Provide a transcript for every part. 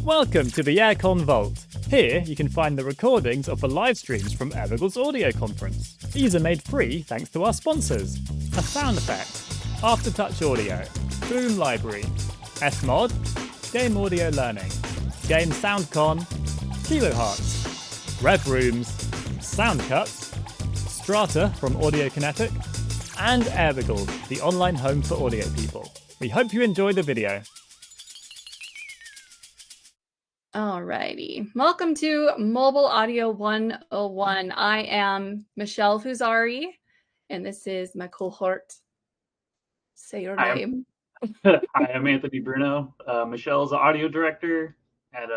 Welcome to the AirCon Vault. Here you can find the recordings of the live streams from Evergle's audio conference. These are made free thanks to our sponsors: A Sound Effect, Aftertouch Audio, Boom Library, S-Mod, Game Audio Learning, Game SoundCon, Kilohertz, Rev Rooms, Soundcuts, Strata from Audio Kinetic, and Evergle, the online home for audio people. We hope you enjoy the video. Alrighty, welcome to Mobile Audio 101. I am Michelle Fuzari, and this is my cohort. Say your name. Hi, I'm Anthony Bruno. Michelle's the audio director at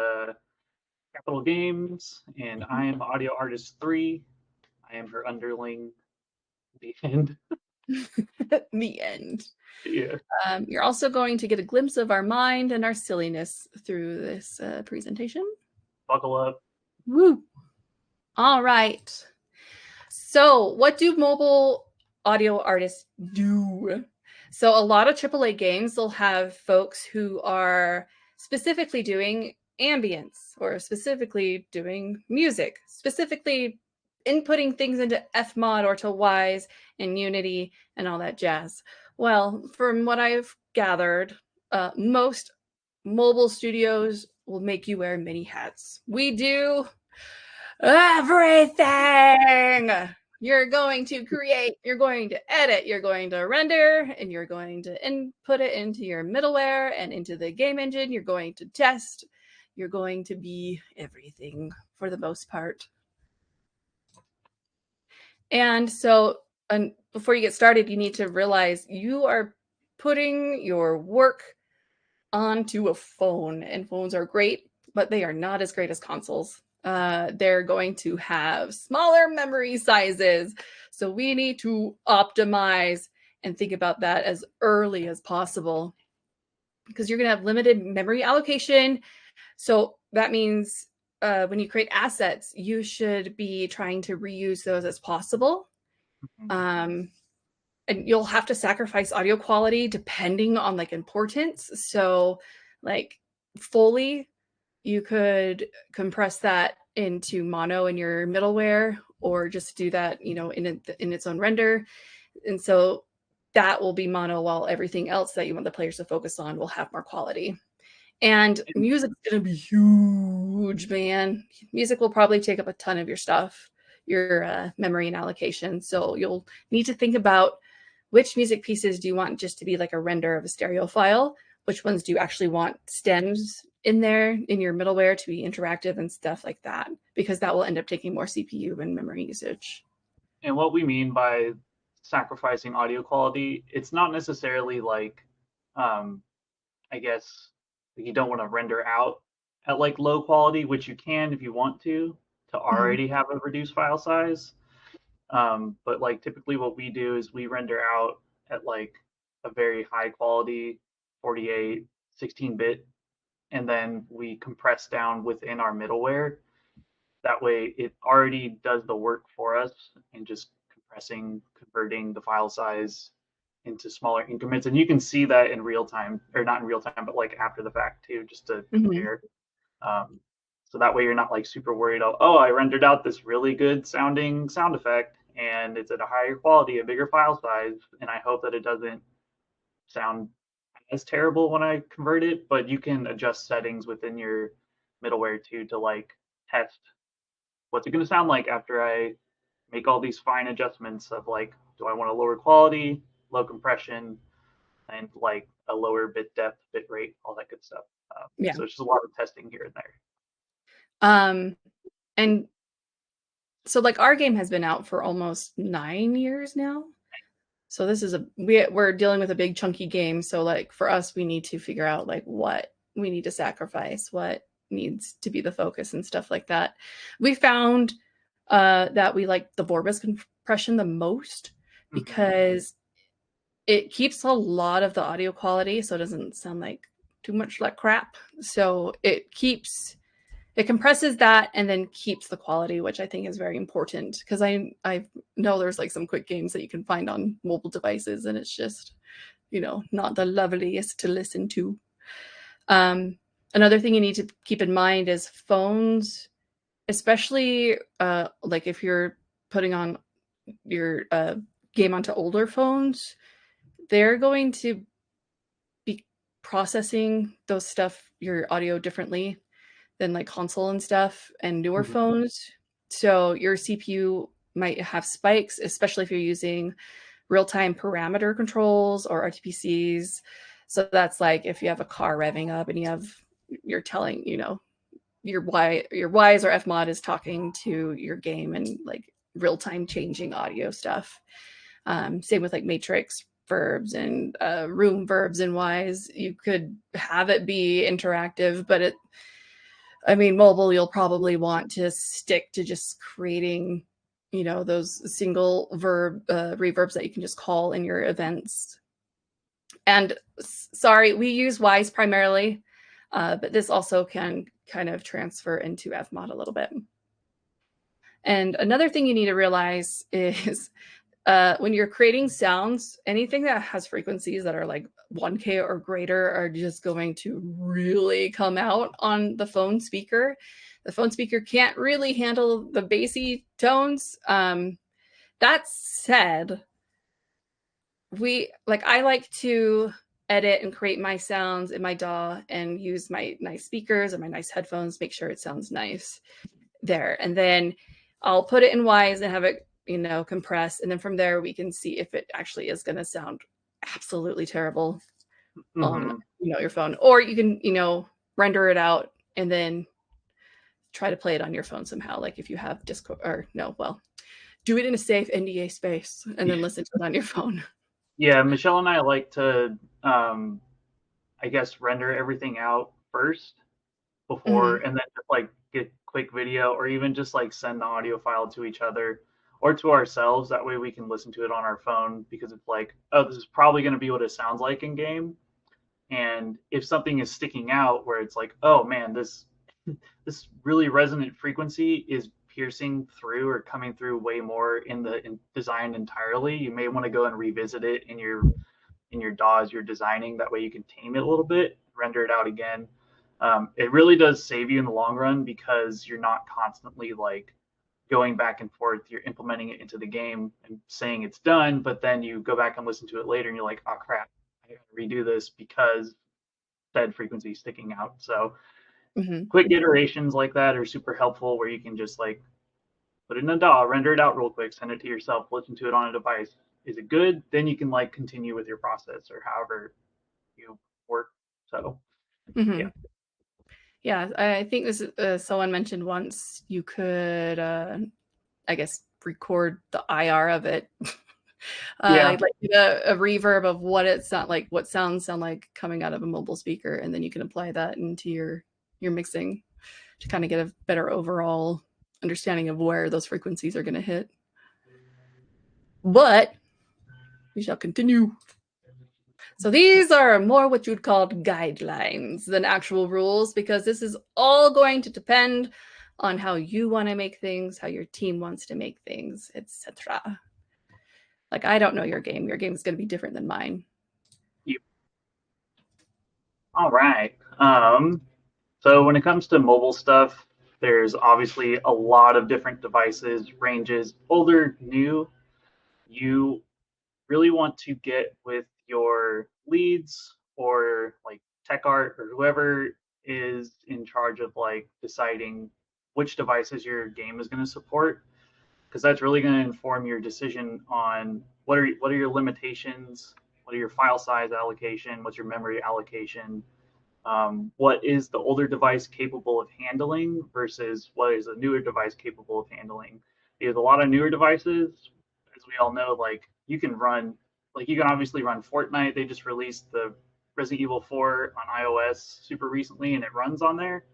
Capital Games, and I am Audio Artist 3. I am her underling. The end. The end. Yeah. You're also going to get a glimpse of our mind and our silliness through this presentation. Buckle up. Woo! All right. So what do mobile audio artists do? So a lot of AAA games will have folks who are specifically doing ambience or specifically doing music, specifically inputting things into Fmod or to Wise and Unity and all that jazz. Well, from what I've gathered, most mobile studios will make you wear many hats. We do everything. You're going to create, you're going to edit, you're going to render, and you're going to input it into your middleware and into the game engine. You're going to test. You're going to be everything for the most part. And so before you get started, you need to realize you are putting your work onto a phone, and phones are great, but they are not as great as consoles. They're going to have smaller memory sizes. So we need to optimize and think about that as early as possible, because you're going to have limited memory allocation. So that means when you create assets, you should be trying to reuse those as possible. And you'll have to sacrifice audio quality depending on like importance. So like Foley, you could compress that into mono in your middleware, or just do that, you know, in its own render. And so that will be mono, while everything else that you want the players to focus on will have more quality. And music's gonna be huge, man. Music will probably take up a ton of your stuff, your memory and allocation. So you'll need to think about which music pieces do you want just to be like a render of a stereo file? Which ones do you actually want stems in there in your middleware to be interactive and stuff like that? Because that will end up taking more CPU and memory usage. And what we mean by sacrificing audio quality, it's not necessarily like, I guess, you don't want to render out at like low quality, which you can if you want to already have a reduced file size. But like typically what we do is we render out at like a very high quality 48, 16-bit, and then we compress down within our middleware. That way it already does the work for us and just compressing, converting the file size into smaller increments. And you can see that in real time, or not in real time, but like after the fact too, just to compare. So that way you're not like super worried, oh, I rendered out this really good sounding sound effect and it's at a higher quality, a bigger file size, and I hope that it doesn't sound as terrible when I convert it. But you can adjust settings within your middleware too to like test what's it going to sound like after I make all these fine adjustments of like, do I want a lower quality, low compression, and like a lower bit depth, bit rate, all that good stuff. Yeah. So it's just a lot of testing here and there. And so like our game has been out for almost 9 years now. So this is we're dealing with a big chunky game. So like for us, we need to figure out like what we need to sacrifice, what needs to be the focus and stuff like that. We found that we like the Vorbis compression the most because it keeps a lot of the audio quality, so it doesn't sound like too much like crap. So it compresses that and then keeps the quality, which I think is very important, because I know there's like some quick games that you can find on mobile devices and it's just, you know, not the loveliest to listen to. Another thing you need to keep in mind is phones, especially like if you're putting on your game onto older phones, they're going to be processing those stuff, your audio differently than like console and stuff and newer Mhm. phones. So your CPU might have spikes, especially if you're using real-time parameter controls or RTPCs. So that's like if you have a car revving up and you're telling, your Y's or Fmod is talking to your game and like real-time changing audio stuff. Same with like matrix verbs and room verbs and Y's. You could have it be interactive, but mobile, you'll probably want to stick to just creating, those single verb reverbs that you can just call in your events. And sorry, we use Wise primarily, but this also can kind of transfer into Fmod a little bit. And another thing you need to realize is when you're creating sounds, anything that has frequencies that are like 1K or greater are just going to really come out on the phone speaker. The phone speaker can't really handle the bassy tones. That said, I like to edit and create my sounds in my DAW and use my nice speakers and my nice headphones, make sure it sounds nice there. And then I'll put it in Wise and have it, compress. And then from there, we can see if it actually is going to sound absolutely terrible on, Mhm. your phone. Or you can, render it out and then try to play it on your phone somehow. Like if you have Discord or no, well, do it in a safe NDA space and then listen to it on your phone. Yeah, Michelle and I like to, I guess, render everything out first before, Mm-hmm. and then just like get quick video, or even just like send the audio file to each other or to ourselves. That way we can listen to it on our phone, because it's like, oh, this is probably going to be what it sounds like in game. And if something is sticking out where it's like, oh man, this really resonant frequency is piercing through or coming through way more in the design entirely, you may want to go and revisit it in your DAW as you're designing. That way you can tame it a little bit, render it out again. It really does save you in the long run, because you're not constantly like going back and forth. You're implementing it into the game and saying it's done, but then you go back and listen to it later and you're like, oh crap, I gotta redo this because that frequency is sticking out. So Mm-hmm. quick iterations like that are super helpful, where you can just like put it in a DAW, render it out real quick, send it to yourself, listen to it on a device. Is it good? Then you can like continue with your process or however you work. So Mm-hmm. yeah. Yeah, I think this someone mentioned once you could, I guess, record the IR of it, Yeah. like a reverb of what sounds sound like coming out of a mobile speaker, and then you can apply that into your mixing to kind of get a better overall understanding of where those frequencies are going to hit. But we shall continue. So these are more what you'd call guidelines than actual rules, because this is all going to depend on how you want to make things, how your team wants to make things, etc. Like, I don't know your game. Your game is going to be different than mine. All right. So when it comes to mobile stuff, there's obviously a lot of different devices, ranges, older, new. You really want to get with your leads or like tech art or whoever is in charge of like deciding which devices your game is going to support, because that's really going to inform your decision on what are your limitations, what are your file size allocation, what's your memory allocation, what is the older device capable of handling versus what is a newer device capable of handling. Because a lot of newer devices, as we all know, like you can obviously run Fortnite. They just released the Resident Evil 4 on iOS super recently, and it runs on there.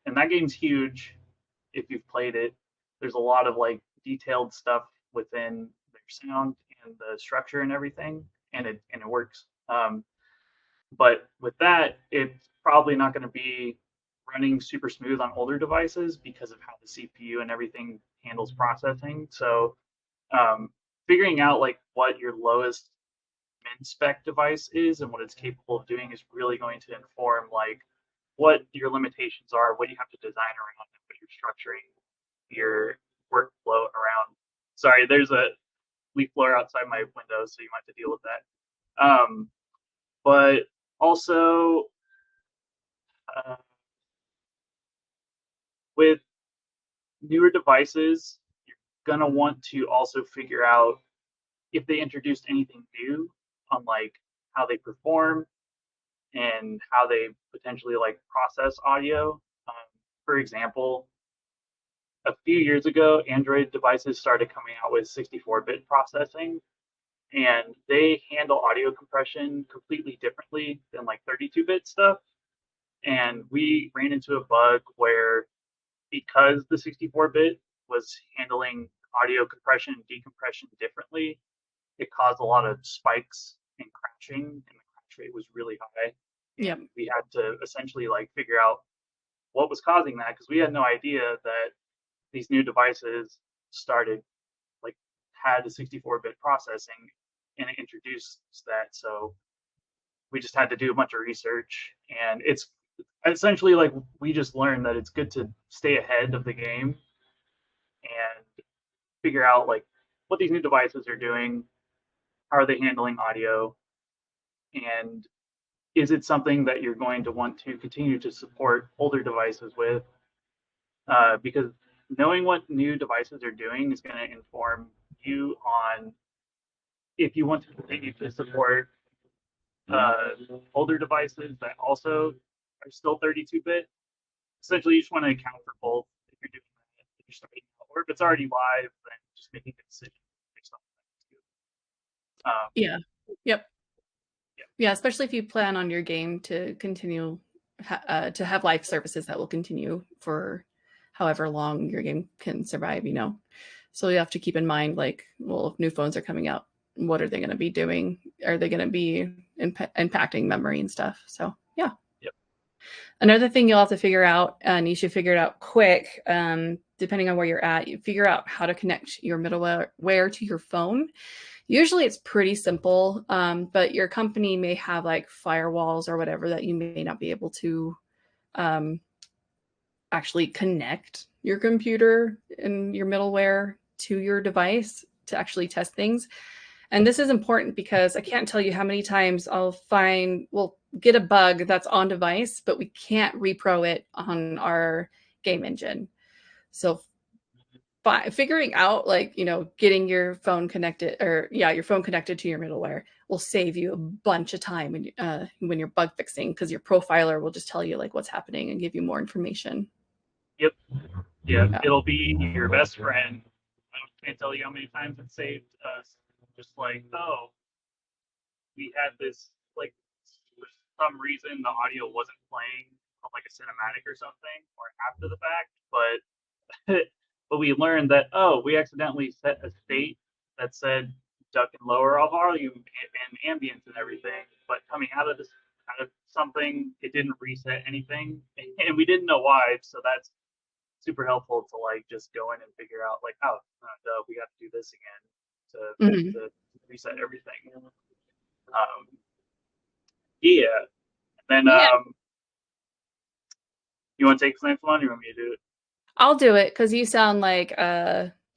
And that game's huge if you've played it. There's a lot of like detailed stuff within their sound and the structure and everything, and it works. But with that, it's probably not going to be running super smooth on older devices because of how the CPU and everything handles processing. So figuring out like what your lowest min spec device is and what it's capable of doing is really going to inform like what your limitations are, what you have to design around, and what you're structuring your workflow around. Sorry, there's a leaf blower outside my window, so you might have to deal with that. But also, with newer devices, you're gonna want to also figure out if they introduced anything new on like how they perform and how they potentially like process audio. For example, a few years ago, Android devices started coming out with 64-bit processing, and they handle audio compression completely differently than like 32-bit stuff. And we ran into a bug where, because the 64-bit was handling audio compression and decompression differently, it caused a lot of spikes and crashing, and the crash rate was really high. Yep. And we had to essentially like figure out what was causing that, because we had no idea that these new devices started like had the 64-bit processing and it introduced that. So we just had to do a bunch of research, and it's essentially like we just learned that it's good to stay ahead of the game and figure out like what these new devices are doing, how are they handling audio, and is it something that you're going to want to continue to support older devices with? Because knowing what new devices are doing is going to inform you on if you want to continue to support older devices that also are still 32-bit. Essentially, you just want to account for both if you're doing that, if you're starting out, or if it's already live, then just making a decision based on that. Yeah. Yep. Yeah. Yeah, especially if you plan on your game to continue to have live services that will continue for however long your game can survive, you know. So you have to keep in mind, like, well, if new phones are coming out, what are they going to be doing? Are they going to be impacting memory and stuff? So yeah. Yep. Another thing you'll have to figure out, and you should figure it out quick, depending on where you're at, you figure out how to connect your middleware to your phone. Usually it's pretty simple, but your company may have like firewalls or whatever that you may not be able to actually connect your computer and your middleware to your device to actually test things. And this is important because I can't tell you how many times we'll get a bug that's on device, but we can't repro it on our game engine. So figuring out, like, you know, getting your phone connected, or your phone connected to your middleware will save you a bunch of time when you're bug fixing, because your profiler will just tell you like what's happening and give you more information. Yep. Yeah. It'll be your best friend. I can't tell you how many times it saved us. Just like, oh, we had this, like, for some reason the audio wasn't playing on like a cinematic or something, or after the fact, but we learned that, oh, we accidentally set a state that said duck and lower all volume and ambience and everything, but coming out of something, it didn't reset anything, and we didn't know why. So that's super helpful to like just go in and figure out like, oh, no, we have to do this again to reset everything. Yeah. And then you want to take the next one, or you want me to do it? I'll do it, because you sound like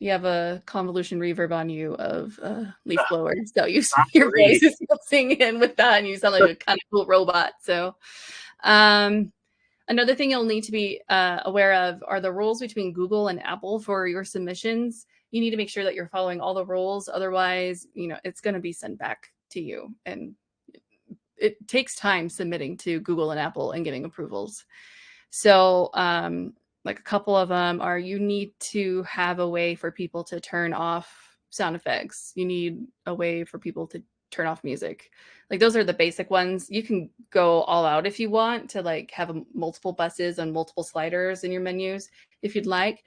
you have a convolution reverb on you of leaf blower. So your voice is singing in with that, and you sound like a kind of cool robot. So another thing you'll need to be aware of are the rules between Google and Apple for your submissions. You need to make sure that you're following all the rules. Otherwise, you know, it's going to be sent back to you. And it takes time submitting to Google and Apple and getting approvals. So like a couple of them are, you need to have a way for people to turn off sound effects. You need a way for people to turn off music. Like, those are the basic ones. You can go all out if you want to like have multiple buses and multiple sliders in your menus if you'd like.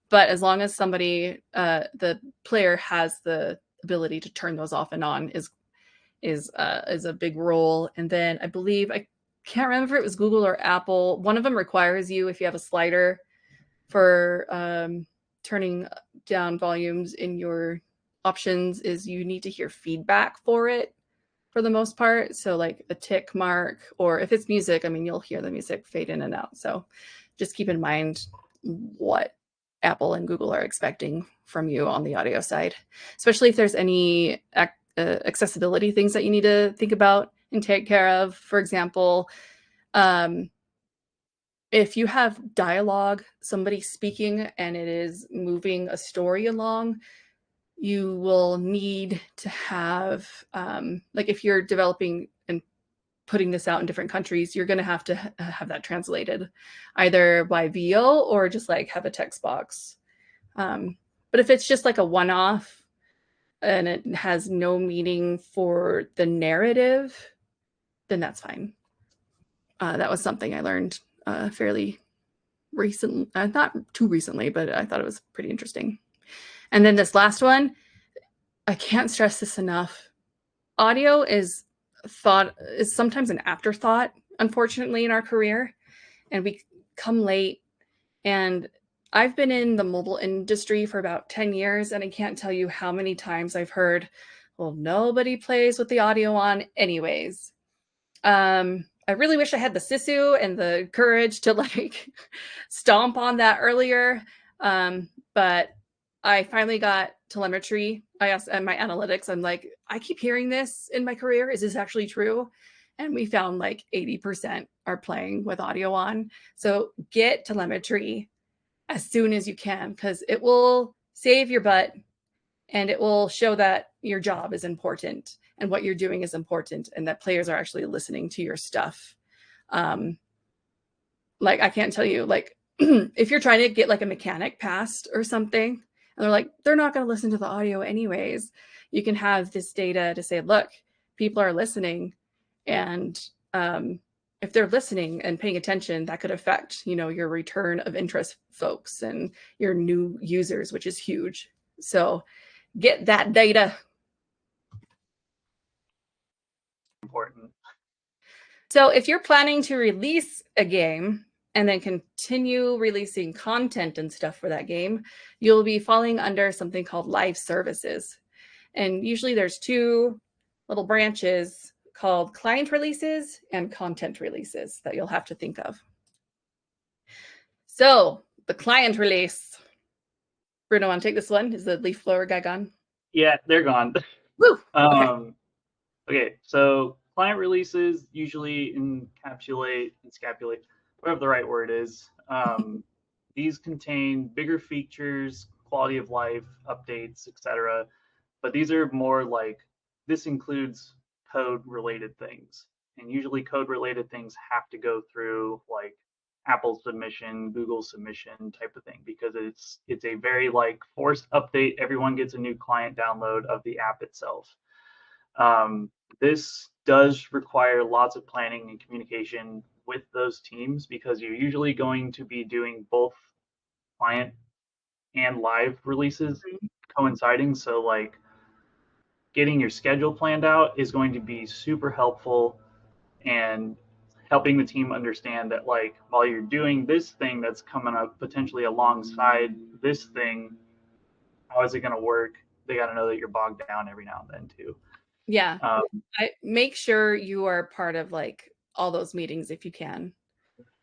But as long as somebody, the player has the ability to turn those off and on is a big role. And then I believe, I can't remember if it was Google or Apple, one of them requires you, if you have a slider for turning down volumes in your options, is you need to hear feedback for it for the most part. So like a tick mark, or if it's music, I mean, you'll hear the music fade in and out. So just keep in mind what Apple and Google are expecting from you on the audio side, especially if there's any accessibility things that you need to think about and take care of. For example, if you have dialogue, somebody speaking, and it is moving a story along, you will need to have, like if you're developing and putting this out in different countries, you're going to have that translated either by VO or just like have a text box. But if it's just like a one-off and it has no meaning for the narrative, then that's fine. That was something I learned fairly recent, not too recently, but I thought it was pretty interesting. And then this last one, I can't stress this enough. Audio is sometimes an afterthought, unfortunately, in our career, and we come late. And I've been in the mobile industry for about 10 years, and I can't tell you how many times I've heard, well, nobody plays with the audio on anyways. I really wish I had the sisu and the courage to like stomp on that earlier. But I finally got telemetry. I asked my analytics, I'm like, I keep hearing this in my career. Is this actually true? And we found like 80% are playing with audio on. So get telemetry as soon as you can, because it will save your butt and it will show that your job is important and what you're doing is important and that players are actually listening to your stuff. Like I can't tell you, like if you're trying to get like a mechanic passed or something, and they're like, they're not going to listen to the audio anyways, you can have this data to say, look, people are listening. And if they're listening and paying attention, that could affect, you know, your return of interest folks and your new users, which is huge. So get that data. Important. So if you're planning to release a game and then continue releasing content and stuff for that game, you'll be falling under something called live services. And usually there's two little branches called client releases and content releases that you'll have to think of. So the client release. Bruno, want to take this one? Is the leaf blower guy gone? Yeah, they're gone. Woo! Okay, so client releases usually encapsulate, whatever the right word is. These contain bigger features, quality of life, updates, etc. But these are more like, this includes code-related things. And usually code-related things have to go through like Apple submission, Google submission type of thing, because it's a very like forced update. Everyone gets a new client download of the app itself. This does require lots of planning and communication with those teams, because you're usually going to be doing both client and live releases coinciding. So like getting your schedule planned out is going to be super helpful, and helping the team understand that like while you're doing this thing that's coming up potentially alongside this thing, how is it going to work? They got to know that you're bogged down every now and then too. Yeah. I make sure you are part of like all those meetings if you can.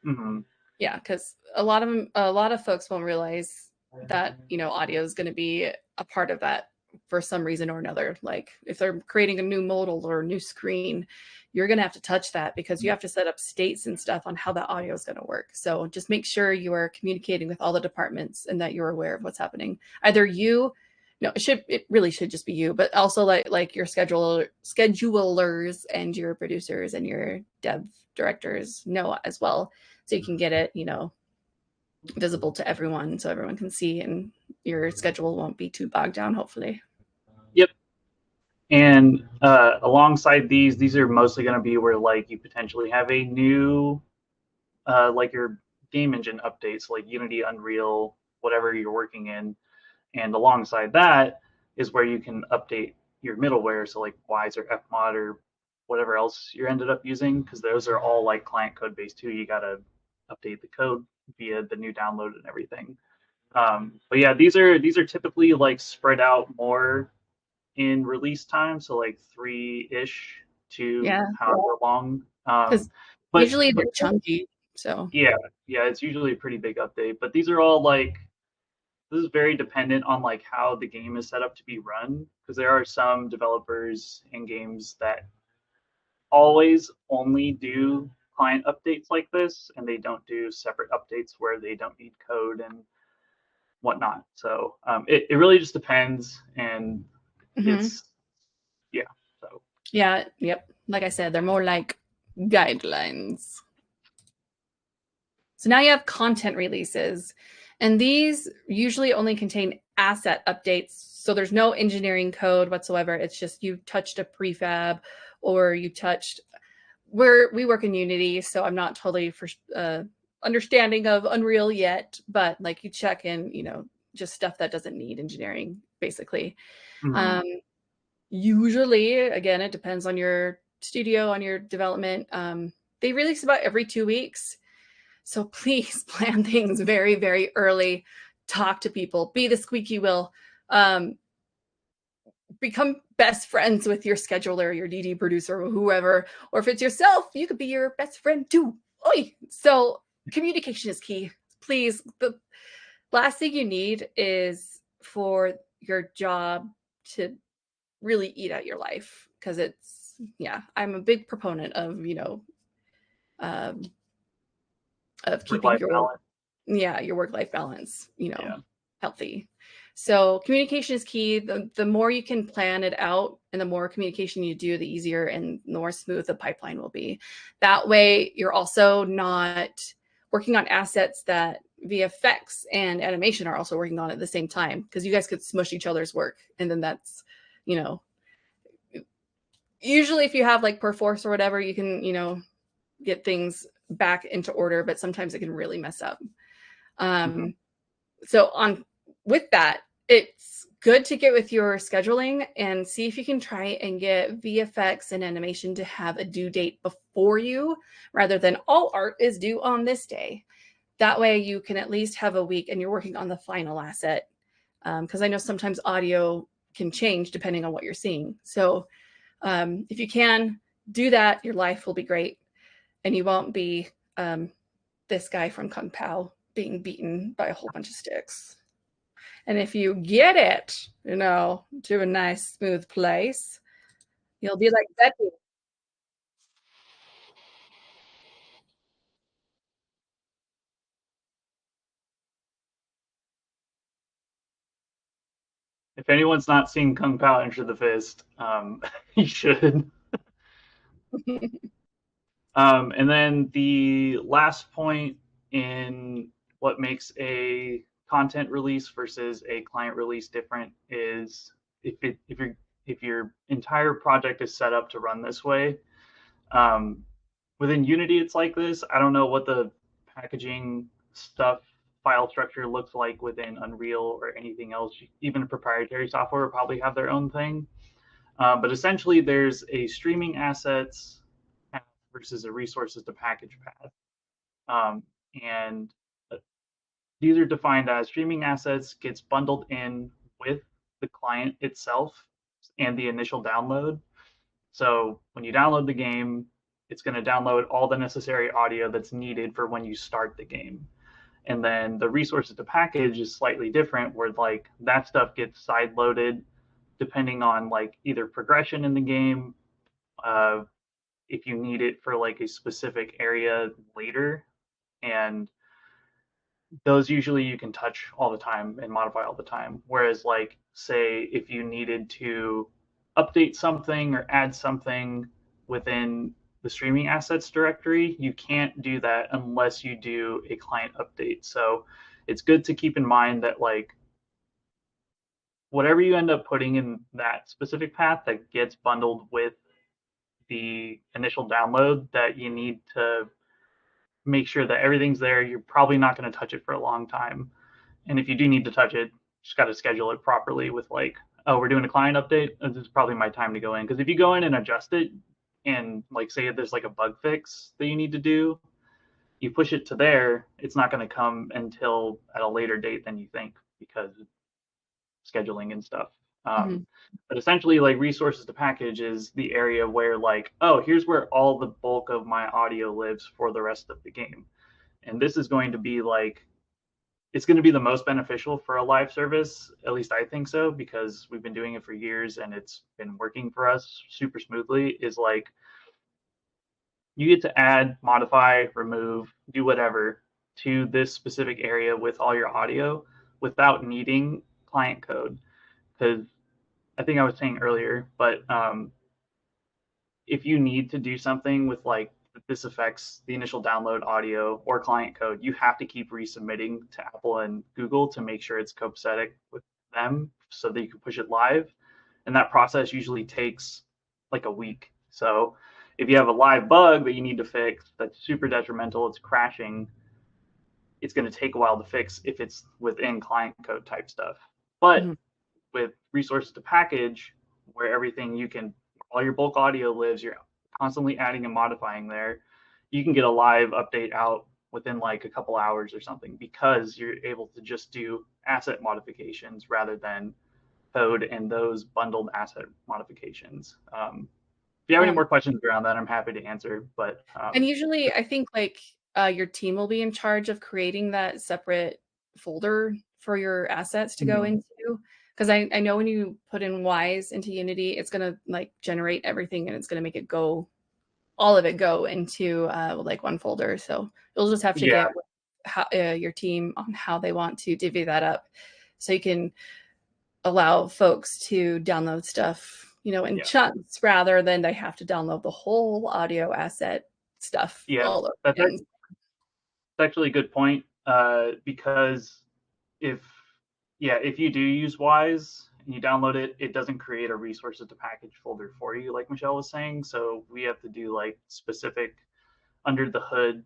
Mm-hmm. Yeah, because a lot of folks won't realize that, you know, audio is going to be a part of that for some reason or another. Like if they're creating a new modal or a new screen, you're going to have to touch that because you have to set up states and stuff on how that audio is going to work. So just make sure you are communicating with all the departments and that you're aware of what's happening. Either you, no, it really should just be you, but also like your schedulers and your producers and your dev directors know as well. So you can get it, you know, visible to everyone so everyone can see and your schedule won't be too bogged down, hopefully. Yep. And alongside these are mostly going to be where like you potentially have a new, like your game engine updates, like Unity, Unreal, whatever you're working in. And alongside that is where you can update your middleware. So like Wise or Fmod or whatever else you ended up using, because those are all like client code based too. You got to update the code via the new download and everything. But yeah, these are typically like spread out more in release time, so like 3-ish to Yeah, however long. because usually they're chunky. So yeah, it's usually a pretty big update. But these are all like, this is very dependent on like how the game is set up to be run, because there are some developers and games that always only do client updates like this, and they don't do separate updates where they don't need code and whatnot. So it really just depends, and mhm. it's yeah. So Yeah, yep. Like I said, they're more like guidelines. So now you have content releases, and these usually only contain asset updates. So there's no engineering code whatsoever. It's just you touched a prefab or you touched where we work in Unity. So I'm not totally for understanding of Unreal yet, but like you check in, just stuff that doesn't need engineering, basically. mhm. Um, Usually, again, it depends on your studio, on your development. They release about every 2 weeks. So please plan things very, very early. Talk to people, be the squeaky wheel. Um, Become best friends with your scheduler, your DD producer, or whoever. Or if it's yourself, you could be your best friend too. Oy! So communication is key. Please, the last thing you need is for your job to really eat at your life, because I'm a big proponent of um, Work keeping life your balance. your work-life balance, Yeah. healthy. So communication is key. The more you can plan it out and the more communication you do, the easier and the more smooth the pipeline will be. That way you're also not working on assets that VFX and animation are also working on at the same time, because you guys could smush each other's work. And then that's, you know, usually if you have like Perforce or whatever, you can, get things back into order, but sometimes it can really mess up. Mhm. So on with that, it's good to get with your scheduling and see if you can try and get VFX and animation to have a due date before you, rather than all art is due on this day. That way you can at least have a week and you're working on the final asset. Because I know sometimes audio can change depending on what you're seeing. So if you can do that, your life will be great, and you won't be this guy from Kung Pao being beaten by a whole bunch of sticks. And if you get it, to a nice, smooth place, you'll be like Betty. If anyone's not seen Kung Pao Enter the Fist, you should. And then the last point in what makes a content release versus a client release different is if your entire project is set up to run this way. Um, Within Unity, it's like this. I don't know what the packaging stuff file structure looks like within Unreal or anything else. Even proprietary software will probably have their own thing. But essentially, there's a streaming assets path versus a resources to package path. Um, and these are defined as streaming assets gets bundled in with the client itself and the initial download. So when you download the game, it's going to download all the necessary audio that's needed for when you start the game. And then the resources to package is slightly different, where like that stuff gets side loaded depending on like either progression in the game, uh, if you need it for like a specific area later, and those usually you can touch all the time and modify all the time. Whereas like say if you needed to update something or add something within the streaming assets directory, you can't do that unless you do a client update. So it's good to keep in mind that like whatever you end up putting in that specific path that gets bundled with the initial download, that you need to make sure that everything's there. You're probably not going to touch it for a long time. And if you do need to touch it, just got to schedule it properly with like, oh, we're doing a client update. This is probably my time to go in. Because if you go in and adjust it and like say there's like a bug fix that you need to do, you push it to there, it's not going to come until at a later date than you think, because scheduling and stuff. Mhm. But essentially, like resources to package is the area where like, oh, here's where all the bulk of my audio lives for the rest of the game. And this is going to be like, it's going to be the most beneficial for a live service. At least I think so, because we've been doing it for years and it's been working for us super smoothly. Is like, you get to add, modify, remove, do whatever to this specific area with all your audio without needing client code. Because I think I was saying earlier, but if you need to do something with like this affects the initial download audio or client code, you have to keep resubmitting to Apple and Google to make sure it's copacetic with them so that you can push it live. And that process usually takes like a week. So if you have a live bug that you need to fix that's super detrimental, it's crashing, it's going to take a while to fix if it's within client code type stuff. But Mhm. with resources to package, where everything you can, all your bulk audio lives, you're constantly adding and modifying there, you can get a live update out within like a couple hours or something because you're able to just do asset modifications rather than code and those bundled asset modifications. If you have any Um, more questions around that, I'm happy to answer. But and usually, I think like your team will be in charge of creating that separate folder for your assets to go Mhm. into. Because I know when you put in Wise into Unity, it's gonna like generate everything and it's gonna make it go all of it go into like one folder. So you'll just have to Yeah, get with how, your team on how they want to divvy that up, so you can allow folks to download stuff, in yeah, chunks rather than they have to download the whole audio asset stuff yeah. all over That's again. actually a good point because if yeah, if you do use Wise and you download it, it doesn't create a resources to package folder for you, like Michelle was saying. So we have to do like specific under the hood,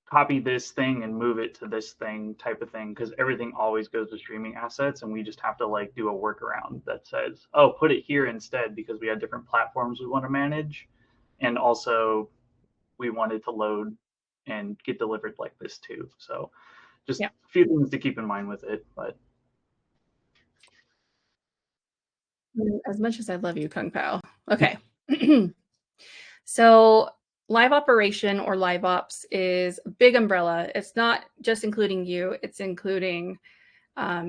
copy this thing and move it to this thing type of thing because everything always goes to streaming assets, and we just have to like do a workaround that says, oh, put it here instead because we have different platforms we want to manage, and also we want it to load and get delivered like this too. So just Yeah. a few things to keep in mind with it, but As much as I love you, Kung Pao. Okay. So live operation or live ops is a big umbrella. It's not just including you, it's including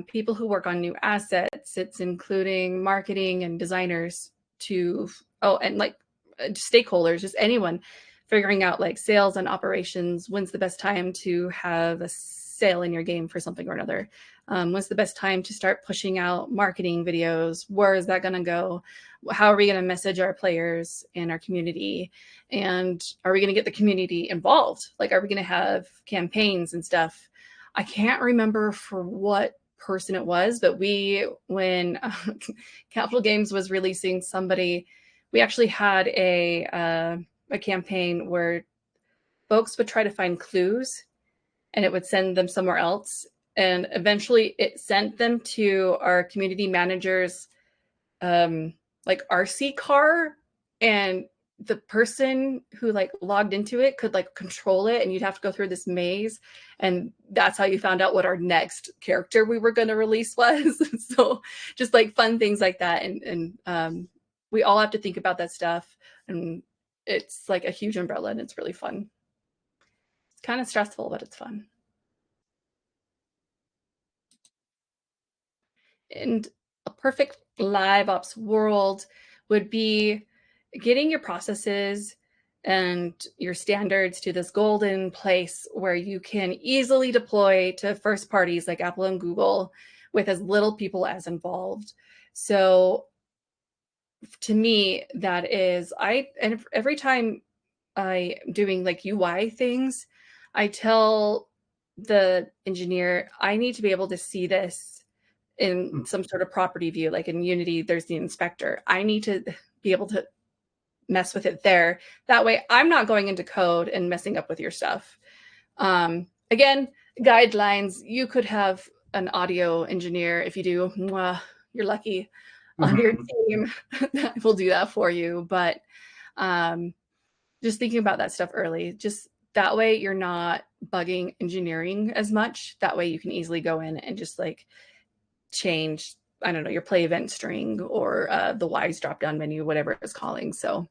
people who work on new assets. It's including marketing and designers to, oh, and like stakeholders, just anyone figuring out like sales and operations. When's the best time to have a sale in your game for something or another? When's the best time to start pushing out marketing videos? Where is that going to go? How are we going to message our players and our community? And are we going to get the community involved? Like, are we going to have campaigns and stuff? I can't remember for what person it was, but when Capital Games was releasing somebody, we actually had a campaign where folks would try to find clues and it would send them somewhere else. And eventually it sent them to our community manager's like RC car, and the person who like logged into it could like control it, and you'd have to go through this maze, and that's how you found out what our next character we were going to release was. So just like fun things like that, and we all have to think about that stuff, and it's like a huge umbrella and it's really fun. It's kind of stressful, but it's fun. And a perfect live ops world would be getting your processes and your standards to this golden place where you can easily deploy to first parties like Apple and Google with as little people as involved. So to me, that is, and every time I'm doing like UI things, I tell the engineer, I need to be able to see this in mm, some sort of property view. Like in Unity, there's the inspector. I need to be able to mess with it there. That way, I'm not going into code and messing up with your stuff. Again, guidelines. You could have an audio engineer. If you do, mwah, you're lucky on your mhm. team that will do that for you. But um, just thinking about that stuff early, just that way you're not bugging engineering as much. That way you can easily go in and just like change I don't know, your play event string or the Wise drop-down menu, whatever it's calling. So,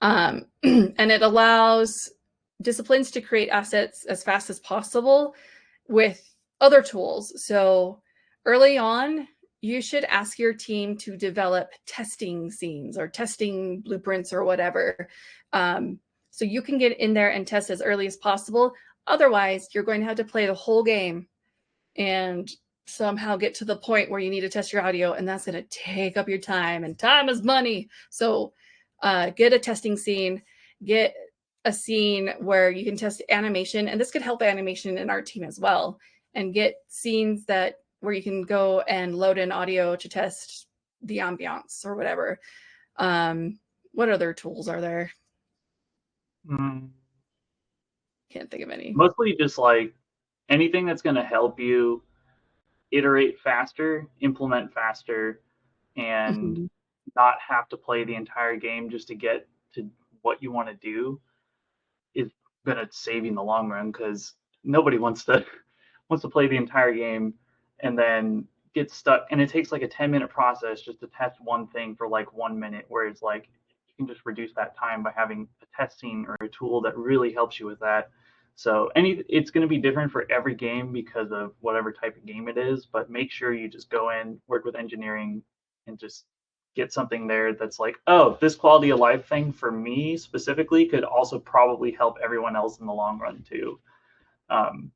and it allows disciplines to create assets as fast as possible with other tools. So early on, you should ask your team to develop testing scenes or testing blueprints or whatever. So you can get in there and test as early as possible. Otherwise, you're going to have to play the whole game and somehow get to the point where you need to test your audio, and that's going to take up your time, and time is money. So get a testing scene, get a scene where you can test animation, and this could help animation in our team as well, and get scenes that where you can go and load in audio to test the ambiance or whatever. What other tools are there? Can't think of any. Mostly just like anything that's going to help you iterate faster, implement faster, and not have to play the entire game just to get to what you want to do is going to save you in the long run, because nobody wants to play the entire game and then get stuck, and it takes like a 10-minute process just to test one thing for like 1 minute, whereas like you can just reduce that time by having a test scene or a tool that really helps you with that. So it's going to be different for every game because of whatever type of game it is, but make sure you just go in, work with engineering, and just get something there that's like, oh, this quality of life thing for me specifically could also probably help everyone else in the long run too.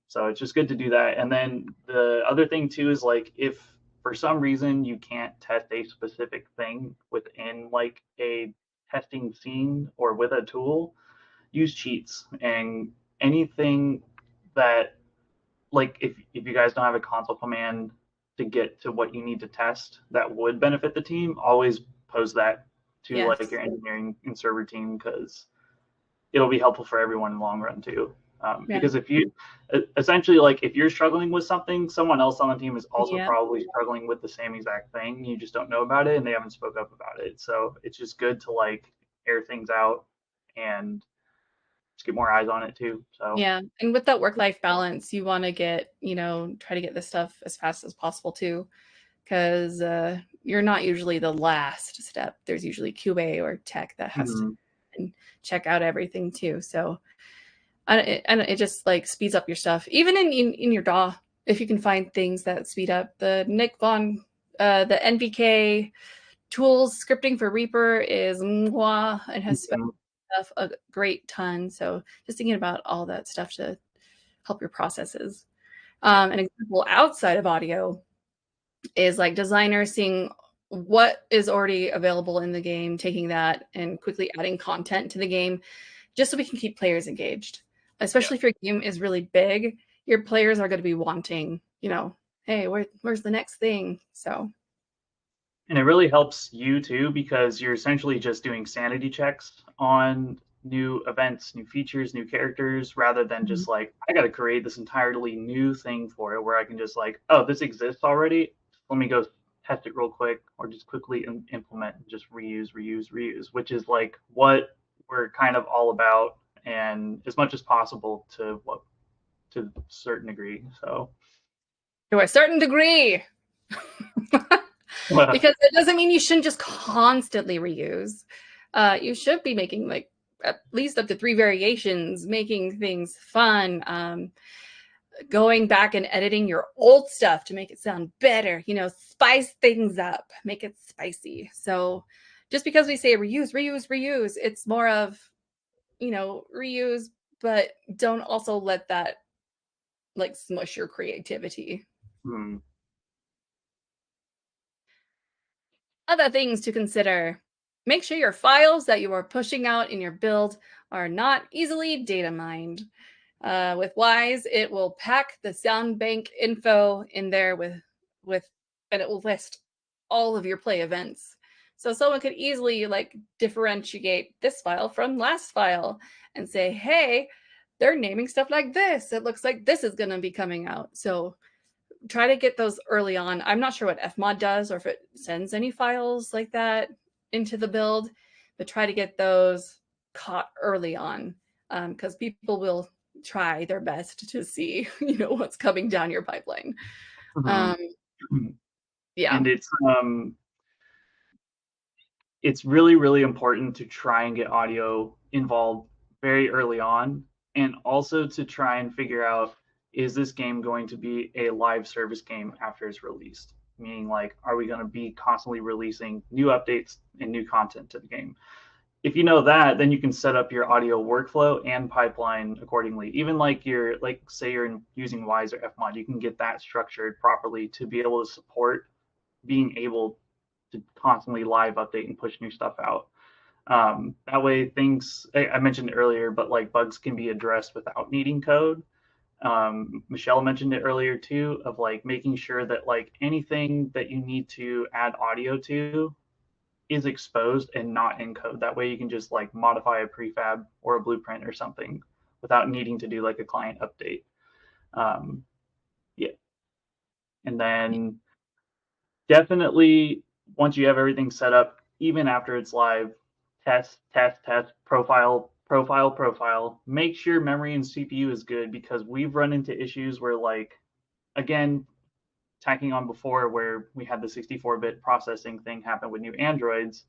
So it's just good to do that. And then the other thing too is like, if for some reason you can't test a specific thing within like a testing scene or with a tool, use cheats and anything that, like if you guys don't have a console command to get to what you need to test that would benefit the team, always pose that to like your engineering and server team, because it'll be helpful for everyone in the long run too. Because if you essentially, like if you're struggling with something, someone else on the team is also probably struggling with the same exact thing. You just don't know about it and they haven't spoke up about it. So it's just good to like air things out and just get more eyes on it too. So yeah, and with that work-life balance, you want to get, try to get this stuff as fast as possible too, because you're not usually the last step. There's usually QA or tech that has to check out everything too. So and it just like speeds up your stuff, even in your DAW. If you can find things that speed up the the NVK tools scripting for Reaper is mwah, and has stuff a great ton. So just thinking about all that stuff to help your processes. An example outside of audio is like designers seeing what is already available in the game, taking that and quickly adding content to the game, just so we can keep players engaged. Especially if your game is really big, your players are going to be wanting, hey, where's the next thing? So. And it really helps you too, because you're essentially just doing sanity checks on new events, new features, new characters, rather than just like, I got to create this entirely new thing for it, where I can just like, oh, this exists already. Let me go test it real quick, or just quickly implement and just reuse, which is like what we're kind of all about, and as much as possible to a certain degree. So to a certain degree. Because it doesn't mean you shouldn't just constantly reuse. You should be making like at least up to 3 variations, making things fun, going back and editing your old stuff to make it sound better, spice things up, make it spicy. So just because we say reuse, it's more of, reuse, but don't also let that like smush your creativity. Other things to consider. Make sure your files that you are pushing out in your build are not easily data mined. With Wise, it will pack the sound bank info in there with and it will list all of your play events. So someone could easily like differentiate this file from last file and say, hey, they're naming stuff like this. It looks like this is going to be coming out. So try to get those early on. I'm not sure what Fmod does or if it sends any files like that into the build, but try to get those caught early on, because people will try their best to see, what's coming down your pipeline. Yeah. And it's really, really important to try and get audio involved very early on, and also to try and figure out, is this game going to be a live service game after it's released? Meaning, like, are we going to be constantly releasing new updates and new content to the game? If you know that, then you can set up your audio workflow and pipeline accordingly. Even like say you're using Wise or Fmod, you can get that structured properly to be able to support being able to constantly live update and push new stuff out. That way, things I mentioned earlier, but like bugs can be addressed without needing code. Michelle mentioned it earlier too, of like making sure that like anything that you need to add audio to is exposed and not in code. That way, you can just like modify a prefab or a blueprint or something without needing to do like a client update. Yeah, and then definitely once you have everything set up, even after it's live, test, profile. Make sure memory and CPU is good, because we've run into issues where, like, again, tacking on before, where we had the 64-bit processing thing happen with new Androids.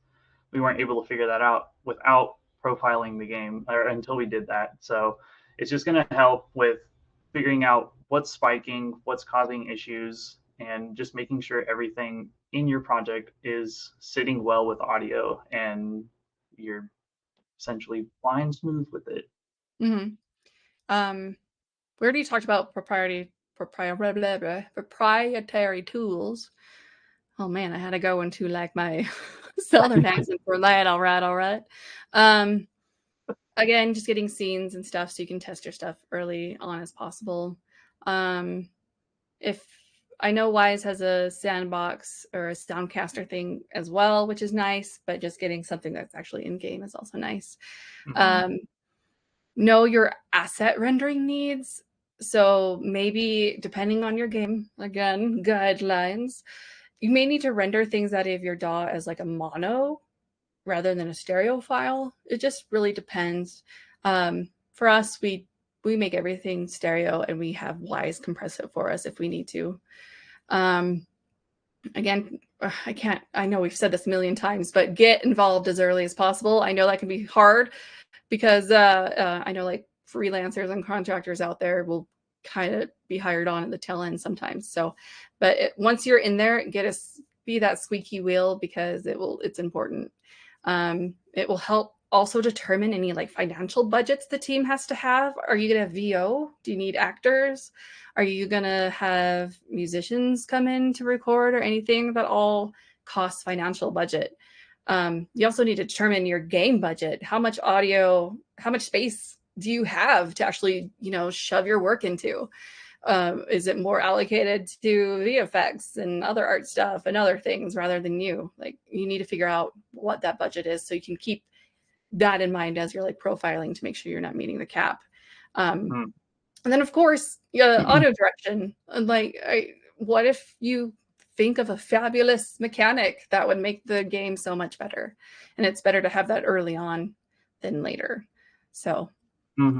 We weren't able to figure that out without profiling the game, or until we did that. So it's just going to help with figuring out what's spiking, what's causing issues, and just making sure everything in your project is sitting well with audio and you're essentially flying smooth with it. Mm-hmm. We already talked about proprietary tools. Oh man, I had to go into like my southern accent for that. All right. Again, just getting scenes and stuff so you can test your stuff early on as possible. If I know Wise has a sandbox or a soundcaster thing as well, which is nice, but just getting something that's actually in game is also nice. Mm-hmm. Know your asset rendering needs. So maybe depending on your game, again, guidelines, you may need to render things out of your DAW as like a mono rather than a stereo file. It just really depends. For us, we make everything stereo, and we have Wise compress it for us if we need to. Again, I know we've said this a million times, but get involved as early as possible. I know that can be hard, because I know like freelancers and contractors out there will kind of be hired on at the tail end sometimes. So, but once you're in there, be that squeaky wheel, because it's important. It will help also determine any like financial budgets the team has to have. Are you going to have VO? Do you need actors? Are you going to have musicians come in to record, or anything that all costs financial budget? You also need to determine your game budget. How much audio, how much space do you have to actually, shove your work into? Is it more allocated to VFX and other art stuff and other things rather than you? Like, you need to figure out what that budget is so you can keep that in mind as you're like profiling to make sure you're not meeting the cap. And then of course, audio direction. Like, what if you think of a fabulous mechanic that would make the game so much better? And it's better to have that early on than later. So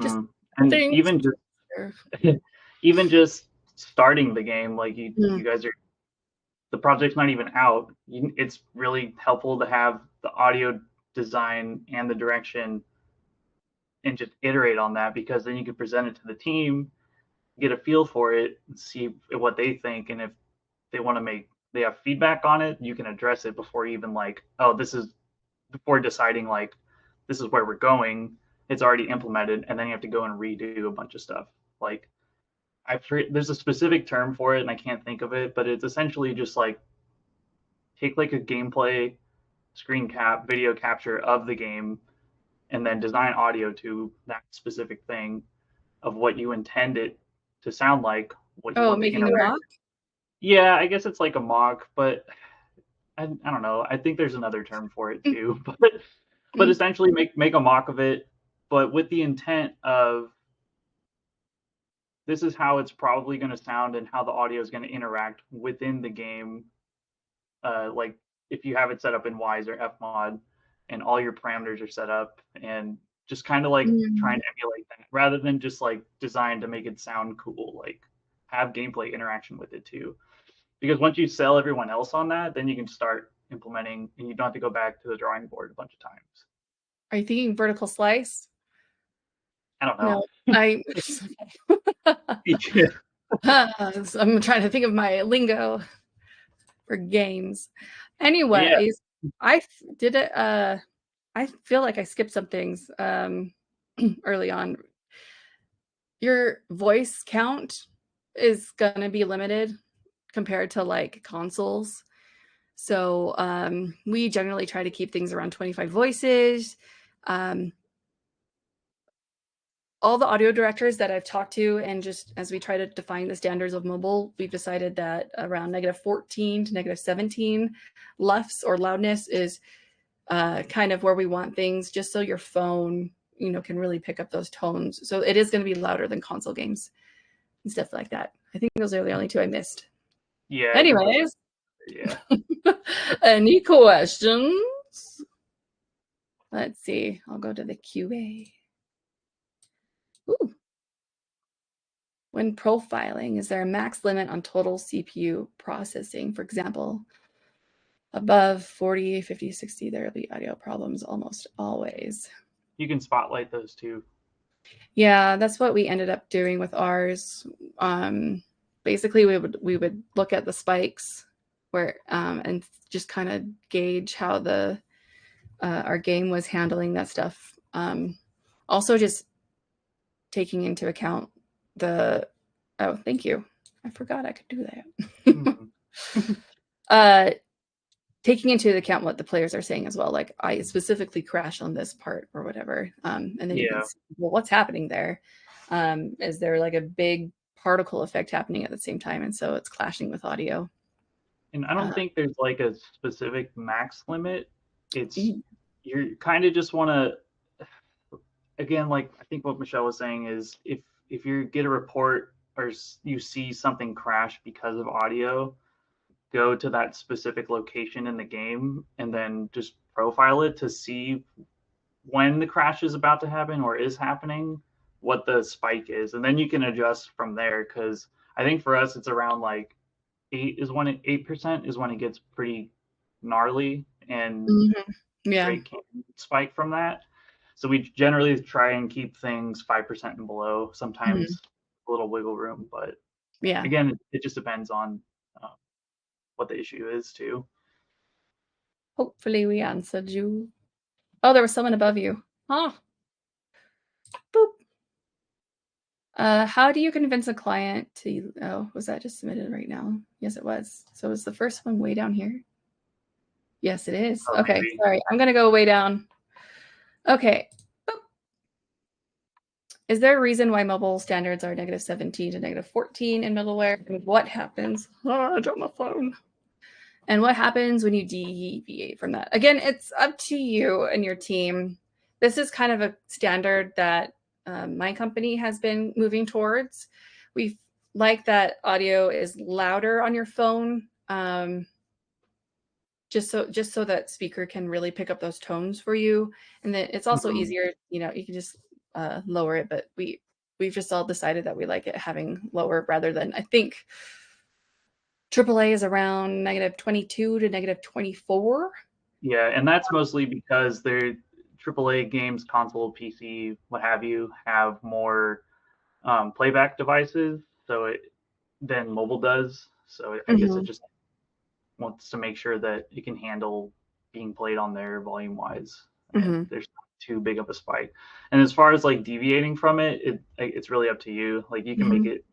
just And things. even just starting the game, like you guys are, the project's not even out. It's really helpful to have the audio design and the direction and just iterate on that, because then you can present it to the team, get a feel for it, and see what they think. And if they want to they have feedback on it, you can address it before even like, before deciding like, this is where we're going. It's already implemented, and then you have to go and redo a bunch of stuff. Like, there's a specific term for it and I can't think of it, but it's essentially just like, take like a gameplay screen cap video capture of the game, and then design audio to that specific thing of what you intend it to sound like, what you want to Making a interact. mock? Yeah, I guess it's like a mock, but I don't know. I think there's another term for it too. But essentially make a mock of it, but with the intent of, this is how it's probably going to sound and how the audio is going to interact within the game. Like, if you have it set up in Wise or Fmod and all your parameters are set up, and just kind of like try and emulate that, rather than just like design to make it sound cool. Like, have gameplay interaction with it too. because once you sell everyone else on that, then you can start implementing, and you don't have to go back to the drawing board a bunch of times. Are you thinking vertical slice? I don't know. No, I. Yeah. I'm trying to think of my lingo for games. Anyways, I did it. I feel like I skipped some things early on. Your voice count is gonna be limited compared to like consoles. So we generally try to keep things around 25 voices. All the audio directors that I've talked to, and just as we try to define the standards of mobile, we've decided that around -14 to -17 LUFS or loudness is kind of where we want things, just so your phone, can really pick up those tones. So it is going to be louder than console games and stuff like that. I think those are the only two I missed. Yeah. Anyways. Yeah. Any questions? Let's see. I'll go to the QA. Ooh. When profiling, is there a max limit on total CPU processing? For example, above 40, 50, 60, there will be audio problems almost always. You can spotlight those too. Yeah, that's what we ended up doing with ours. Basically, we would look at the spikes and just kind of gauge how our game was handling that stuff. Also, just taking into account thank you. I forgot I could do that. Taking into account what the players are saying as well. Like, I specifically crash on this part or whatever. And then you can see, well, what's happening there? Is there like a big particle effect happening at the same time? And so it's clashing with audio. And I don't think there's like a specific max limit. You kind of just want to, again, like I think what Michelle was saying is if you get a report or you see something crash because of audio, go to that specific location in the game and then just profile it to see when the crash is about to happen or is happening, what the spike is, and then you can adjust from there. Because I think for us it's around like 8% is when it gets pretty gnarly, and Drake can spike from that. So we generally try and keep things 5% and below. Sometimes a little wiggle room, but again, it just depends on what the issue is too. Hopefully we answered you. Oh, there was someone above you. Boop. How do you convince a client to, was that just submitted right now? Yes, it was. So is the first one way down here? Yes, it is. Okay, maybe. Sorry. I'm going to go way down. Okay. Boop. Is there a reason why mobile standards are -17 to -14 in middleware? And what happens? Oh, I dropped my phone. And what happens when you deviate from that? Again, it's up to you and your team. This is kind of a standard that my company has been moving towards. We like that audio is louder on your phone, just so that speaker can really pick up those tones for you. And then it's also easier, you can just lower it, but we've just all decided that we like it having lower rather than, I think AAA is around -22 to -24. Yeah, and that's mostly because they're AAA games, console, PC, what have you, have more playback devices, than mobile does. So I guess it just wants to make sure that it can handle being played on there volume-wise. And there's not too big of a spike. And as far as like deviating from it, it's really up to you. Like you can make it.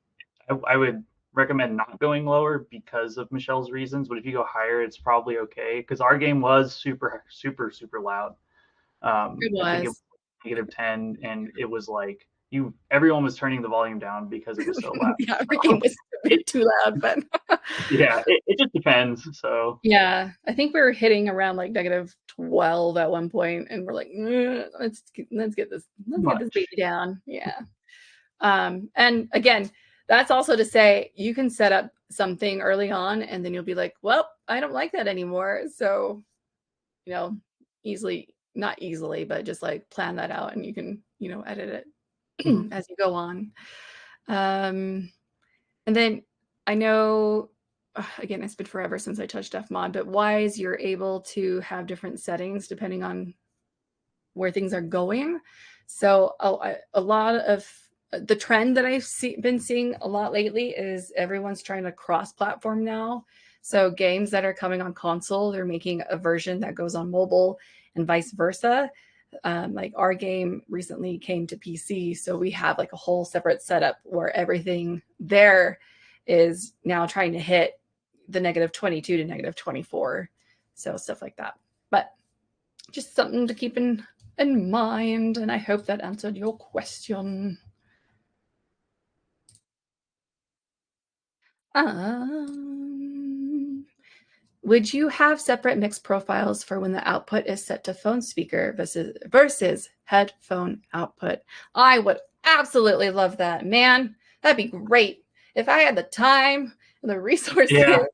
I would recommend not going lower because of Michelle's reasons, but if you go higher, it's probably okay. Because our game was super, super, super loud. It was. I think it was -10, and it was like everyone was turning the volume down because it was so loud. Yeah, our game was a bit too loud, but yeah, it just depends. So yeah, I think we were hitting around like -12 at one point, and we're like, let's get this baby down. Yeah. And again, that's also to say you can set up something early on and then you'll be like, well, I don't like that anymore. So, not easily, but just like plan that out and you can, edit it as you go on. And then I know again, it's been forever since I touched fmod, but Wise, you're able to have different settings depending on where things are going. So a lot of the trend that I've been seeing a lot lately is everyone's trying to cross-platform now. So games that are coming on console, they're making a version that goes on mobile and vice versa. Like our game recently came to PC, so we have like a whole separate setup where everything there is now trying to hit the -22 to -24. So stuff like that. But just something to keep in mind, and I hope that answered your question. Would you have separate mix profiles for when the output is set to phone speaker versus headphone output? I would absolutely love that, man. That'd be great. If I had the time and the resources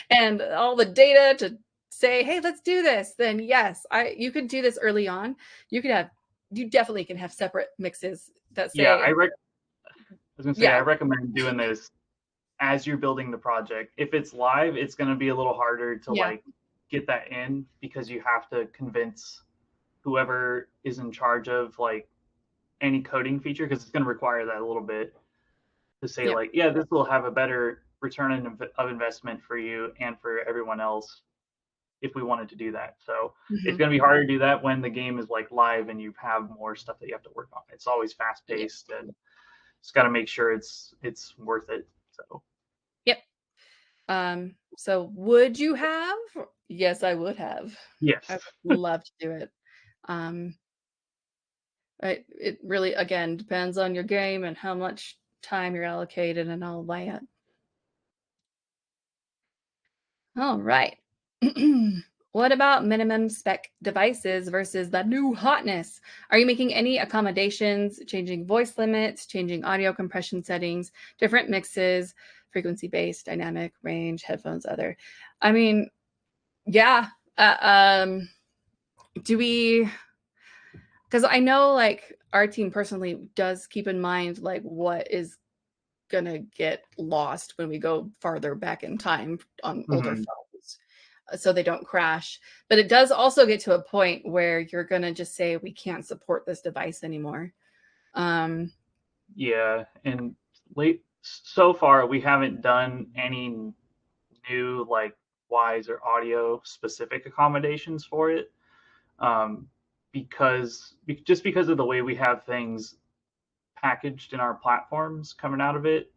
and all the data to say, hey, let's do this, then yes, you could do this early on. You definitely can have separate mixes that say, I was gonna say, I recommend doing this as you're building the project. If it's live, it's going to be a little harder to like get that in, because you have to convince whoever is in charge of like any coding feature, because it's going to require that a little bit to say like, yeah, this will have a better return of investment for you and for everyone else if we wanted to do that. So it's going to be harder to do that when the game is like live and you have more stuff that you have to work on. It's always fast paced, and it's got to make sure it's worth it. So so would you have? Yes, I would have. Yes. I would love to do it. It really, again, depends on your game and how much time you're allocated and all that. All right. What about minimum spec devices versus the new hotness? Are you making any accommodations, changing voice limits, changing audio compression settings, different mixes, frequency-based, dynamic, range, headphones, other? I mean, yeah. Do we... Because I know like our team personally does keep in mind like what is going to get lost when we go farther back in time on older phones, so they don't crash. But it does also get to a point where you're going to just say, we can't support this device anymore. Yeah, and so far we haven't done any new like Wise or audio specific accommodations for it, because of the way we have things packaged in our platforms coming out of it.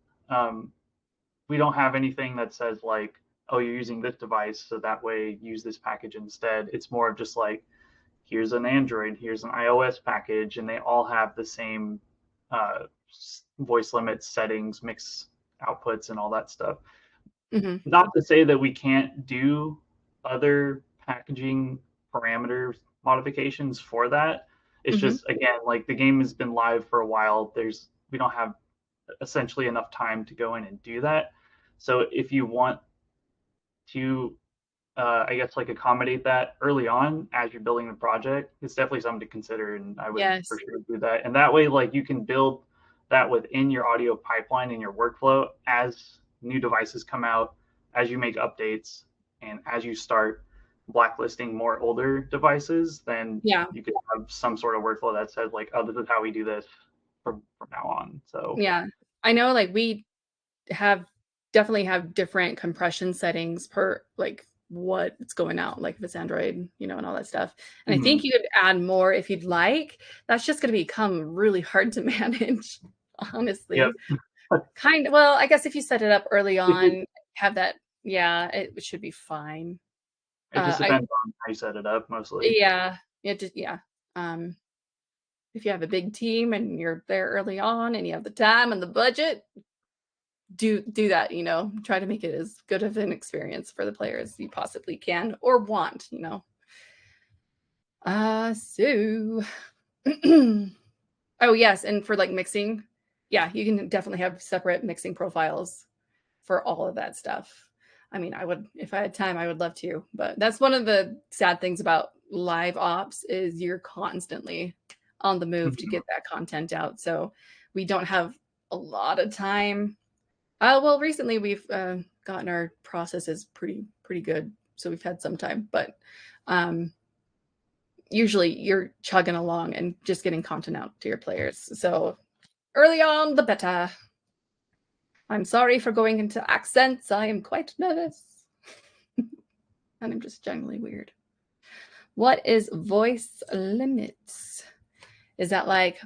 We don't have anything that says like, oh, you're using this device, so that way use this package instead. It's more of just like, here's an Android, here's an iOS package, and they all have the same voice limits, settings, mix outputs, and all that stuff. Not to say that we can't do other packaging parameter modifications for that. It's just, again, like the game has been live for a while. We don't have essentially enough time to go in and do that. So if you want to, I guess, like accommodate that early on as you're building the project, it's definitely something to consider, and I would for sure do that. And that way, like, you can build that within your audio pipeline and your workflow as new devices come out, as you make updates, and as you start blacklisting more older devices, then you could have some sort of workflow that says like, oh, this is how we do this from now on. So I know like we definitely have different compression settings per like what's going out, like if it's Android, and all that stuff. And I think you could add more if you'd like. That's just going to become really hard to manage, honestly. Well, I guess if you set it up early on, have that, it should be fine. It just depends on how you set it up, mostly. If you have a big team and you're there early on and you have the time and the budget, do that, try to make it as good of an experience for the players you possibly can or want, so oh yes, and for like mixing, you can definitely have separate mixing profiles for all of that stuff. I mean, I would, if I had time, I would love to, but that's one of the sad things about LiveOps is you're constantly on the move to get that content out. So we don't have a lot of time Well, recently we've gotten our processes pretty good, so we've had some time, but usually you're chugging along and just getting content out to your players. So early on, the better. I'm sorry for going into accents. I am quite nervous. And I'm just generally weird. What is voice limits? Is that like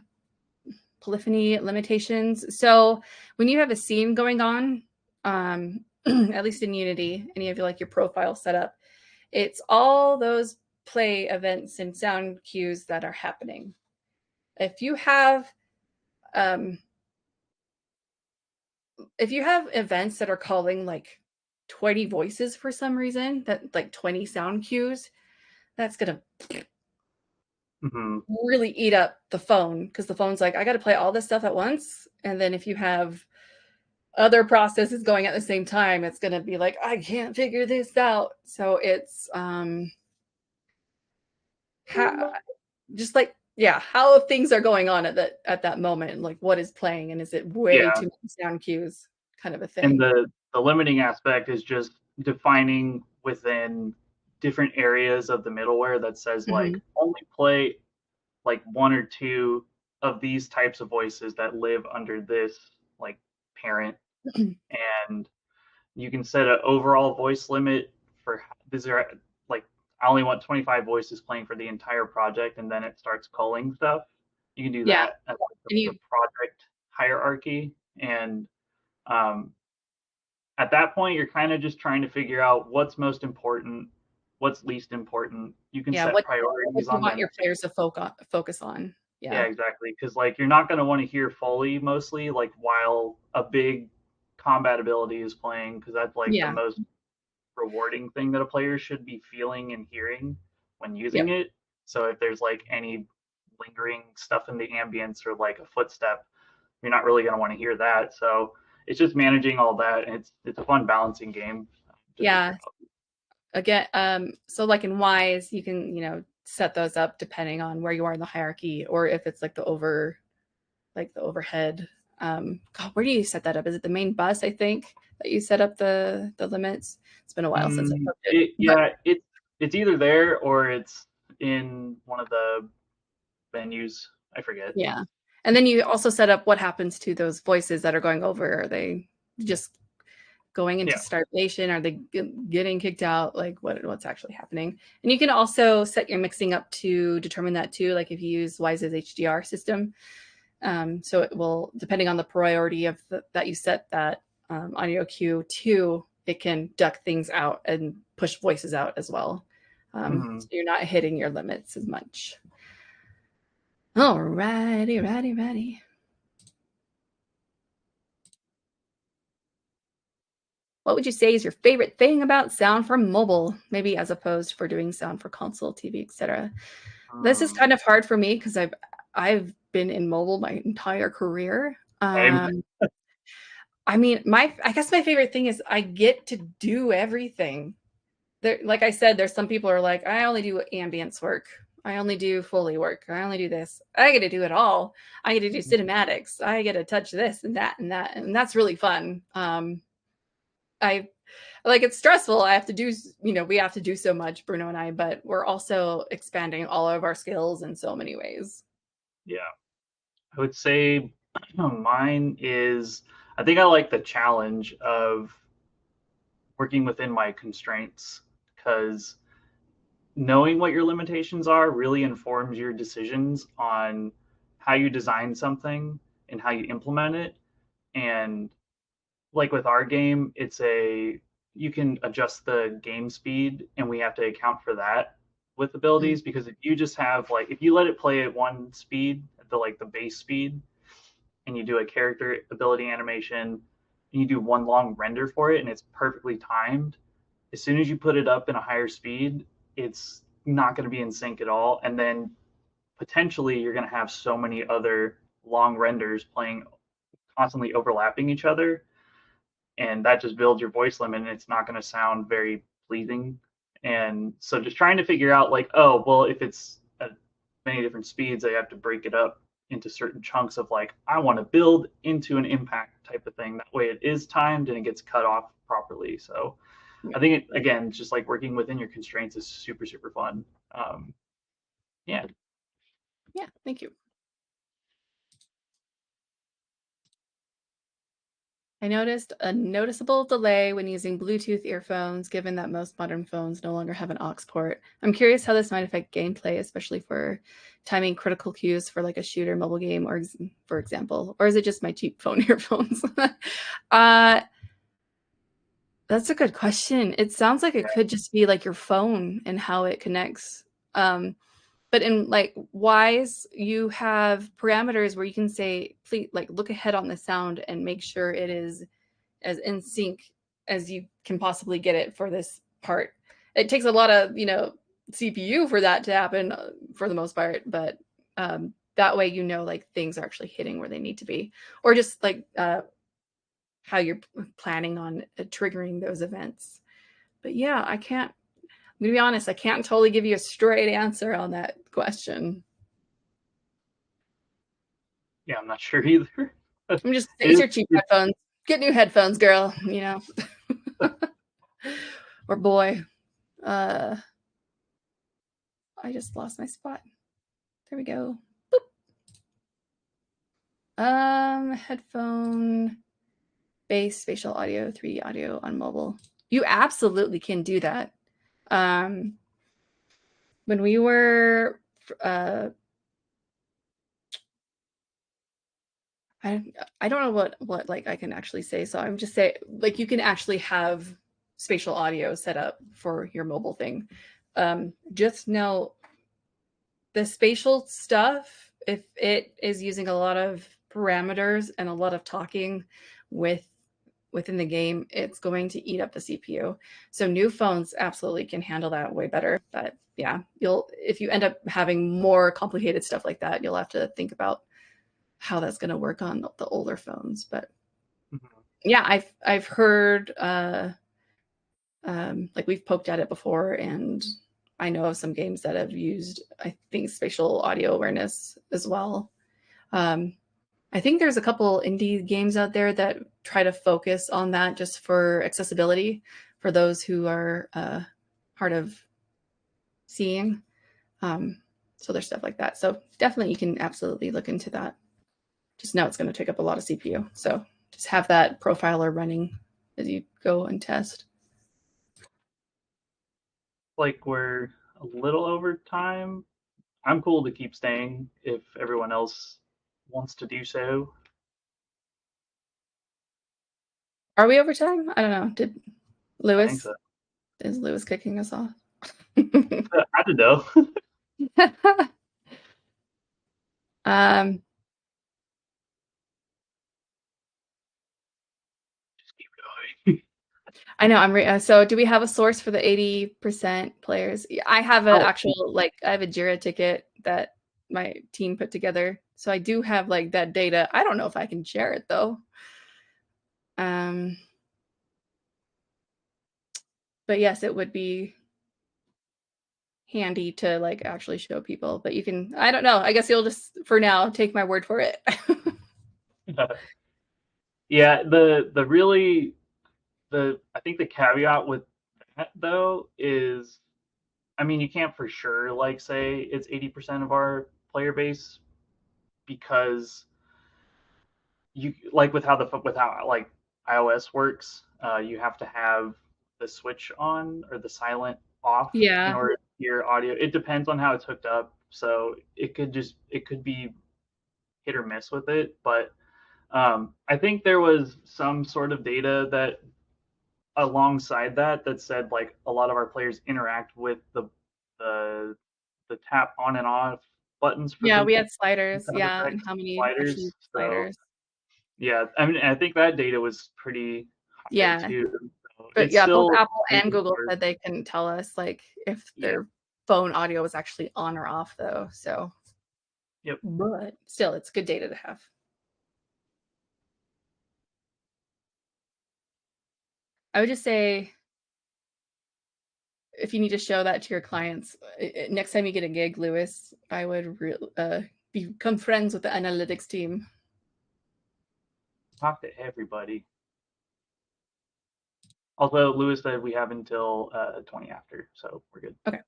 polyphony limitations? So when you have a scene going on, at least in Unity, and you have like your profile set up, it's all those play events and sound cues that are happening. If you have events that are calling like 20 voices for some reason, that like 20 sound cues, that's gonna really eat up the phone, because the phone's like, I got to play all this stuff at once. And then if you have other processes going at the same time, it's going to be like, I can't figure this out. So it's just like, yeah, how things are going on at that moment, like what is playing, and is it way too many sound cues, kind of a thing. And the limiting aspect is just defining within different areas of the middleware that says like only play like one or two of these types of voices that live under this like parent. And you can set an overall voice limit for these are like, I only want 25 voices playing for the entire project, and then it starts culling stuff. You can do that at like the project hierarchy. And at that point, you're kind of just trying to figure out what's most important, what's least important. You can set priorities what on you want them. your players to focus on. Yeah, exactly. Because like you're not going to want to hear Foley mostly like while a big combat ability is playing, because that's like the most rewarding thing that a player should be feeling and hearing when using it. So if there's like any lingering stuff in the ambience or like a footstep, you're not really going to want to hear that. So it's just managing all that, and it's a fun balancing game. Again, so like in Wise, you can, you know, set those up depending on where you are in the hierarchy, or if it's like the overhead. God, where do you set that up? Is it the main bus, I think, that you set up the limits? It's been a while since I looked at it. It's either there or it's in one of the venues. I forget. Yeah. And then you also set up what happens to those voices that are going over. Are they just going into starvation? Are they getting kicked out? Like what's actually happening? And you can also set your mixing up to determine that too. Like if you use Wise's HDR system, so it will, depending on the priority of that you set that audio cue to, it can duck things out and push voices out as well. So you're not hitting your limits as much. Righty. What would you say is your favorite thing about sound for mobile, maybe as opposed for doing sound for console, TV, etc.? This is kind of hard for me because I've been in mobile my entire career. I mean, I guess my favorite thing is I get to do everything. There, like I said, there's some people who are like, I only do ambience work. I only do Foley work. I only do this. I get to do it all. I get to do cinematics. I get to touch this and that and that. And that's really fun. I like, it's stressful. I have to do, we have to do so much, Bruno and I, but we're also expanding all of our skills in so many ways. Yeah. I would say mine is, I think I like the challenge of working within my constraints, because knowing what your limitations are really informs your decisions on how you design something and how you implement it. And like with our game, you can adjust the game speed, and we have to account for that with abilities. Because if you just have like, if you let it play at one speed, the base speed, and you do a character ability animation and you do one long render for it and it's perfectly timed, as soon as you put it up in a higher speed, it's not going to be in sync at all. And then potentially you're going to have so many other long renders playing, constantly overlapping each other, and that just builds your voice limit, and it's not going to sound very pleasing. And so just trying to figure out like, oh, well, if it's at many different speeds, I have to break it up into certain chunks of like, I want to build into an impact type of thing. That way it is timed and it gets cut off properly. So I think again, just like working within your constraints is super, super fun. Yeah. Yeah, thank you. I noticed a noticeable delay when using Bluetooth earphones, given that most modern phones no longer have an aux port. I'm curious how this might affect gameplay, especially for timing critical cues for like a shooter mobile game, or for example, or is it just my cheap phone earphones? That's a good question. It sounds like it could just be like your phone and how it connects. But in like Wise, you have parameters where you can say, please, like look ahead on the sound and make sure it is as in sync as you can possibly get it for this part. It takes a lot of, CPU for that to happen for the most part, but that way, like things are actually hitting where they need to be, or just like how you're planning on triggering those events. But yeah, I'm going to be honest, I can't totally give you a straight answer on that question. Yeah, I'm not sure either. I'm just, it's your cheap headphones. Get new headphones, girl, or boy. I just lost my spot. There we go. Boop. Headphone, bass, spatial audio, 3D audio on mobile. You absolutely can do that. When we were, I don't know what like I can actually say. So I'm just saying, like, you can actually have spatial audio set up for your mobile thing. Just know the spatial stuff, if it is using a lot of parameters and a lot of talking within the game, it's going to eat up the CPU. So new phones absolutely can handle that way better. But yeah, if you end up having more complicated stuff like that, you'll have to think about how that's going to work on the older phones. But yeah, I've heard like we've poked at it before, and I know of some games that have used, I think, spatial audio awareness as well. I think there's a couple indie games out there that try to focus on that just for accessibility for those who are hard of seeing. So there's stuff like that. So definitely you can absolutely look into that. Just know it's going to take up a lot of CPU. So just have that profiler running as you go and test. Like we're a little over time. I'm cool to keep staying if everyone else wants to do so. Are we over time? I don't know. Did I think Lewis? so. Is Lewis kicking us off? I don't know. um, Just keep going. I know. So do we have a source for the 80% players? I have an actual, I have a Jira ticket that my team put together. So I do have like that data. I don't know if I can share it though. But yes, it would be handy to like actually show people, but you can, I don't know. I guess you'll just, for now, take my word for it. Yeah, I think the caveat with that though is, I mean, you can't for sure like say it's 80% of our player base, because you like with how like iOS works, you have to have the switch on or the silent off in Yeah. order to hear audio. It depends on how it's hooked up, so it could be hit or miss with it. But I think there was some sort of data that alongside that said like a lot of our players interact with the the tap on and off buttons for Yeah, the we had sliders. sound Yeah, and effects how many actually sliders. So sliders? yeah, I mean, I think that data was pretty high Yeah. too. So But it's yeah, both still Apple and moving Google forward. said they couldn't tell us like if Yeah. their phone audio was actually on or off though. So Yep. but still it's good data to have. I would just say if you need to show that to your clients, next time you get a gig, Lewis, I would become friends with the analytics team. Talk to everybody. Although Lewis said we have until 20 after, so we're good. Okay.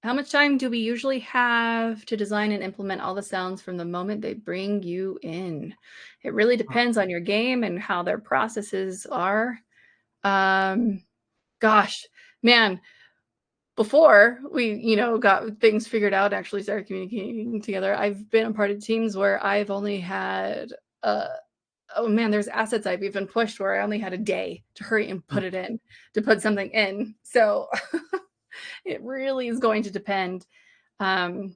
How much time do we usually have to design and implement all the sounds from the moment they bring you in? It really depends on your game and how their processes are. Gosh, man, before we, got things figured out, actually started communicating together, I've been a part of teams where I've only had, oh man, there's assets I've even pushed where I only had a day to hurry and put it in, to put something in. So it really is going to depend. I'm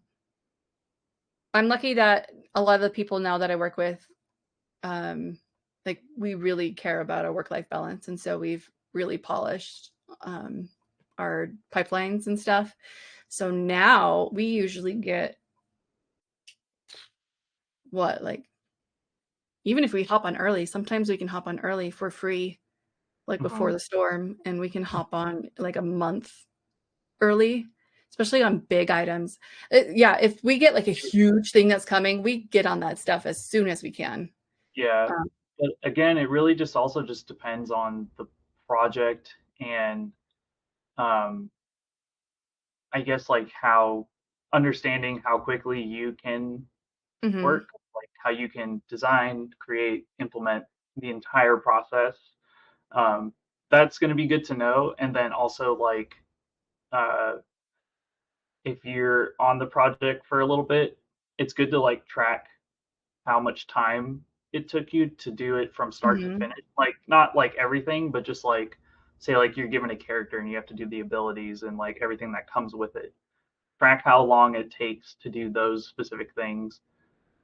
lucky that a lot of the people now that I work with, like we really care about our work-life balance. And so we've really polished our pipelines and stuff. So now we usually get even if we hop on early, sometimes we can hop on early for free, like before the storm, and we can hop on like a month early, especially on big items. Yeah, if we get like a huge thing that's coming, we get on that stuff as soon as we can. Yeah, but again, it really just also just depends on the project and I guess like how understanding how quickly you can work, like how you can design, create, implement the entire process. That's going to be good to know. And then also like uh, if you're on the project for a little bit, it's good to like track how much time it took you to do it from start to finish. Like not like everything, but just like say like you're given a character and you have to do the abilities and like everything that comes with it. Track how long it takes to do those specific things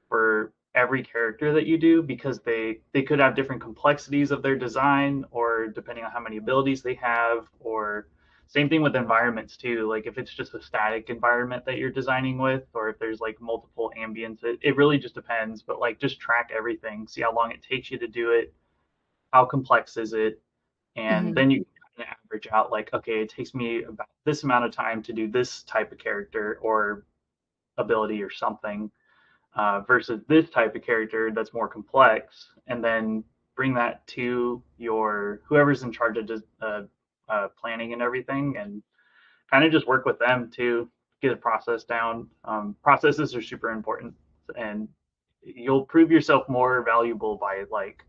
for every character that you do because they could have different complexities of their design or depending on how many abilities they have or same thing with environments too, like if it's just a static environment that you're designing with or if there's like multiple ambience, it really just depends, but like just track everything, see how long it takes you to do it, how complex is it, and then you can average out like okay, it takes me about this amount of time to do this type of character or ability or something versus this type of character that's more complex, and then bring that to your whoever's in charge of planning and everything, and kind of just work with them to get a process down. Processes are super important, and you'll prove yourself more valuable by like,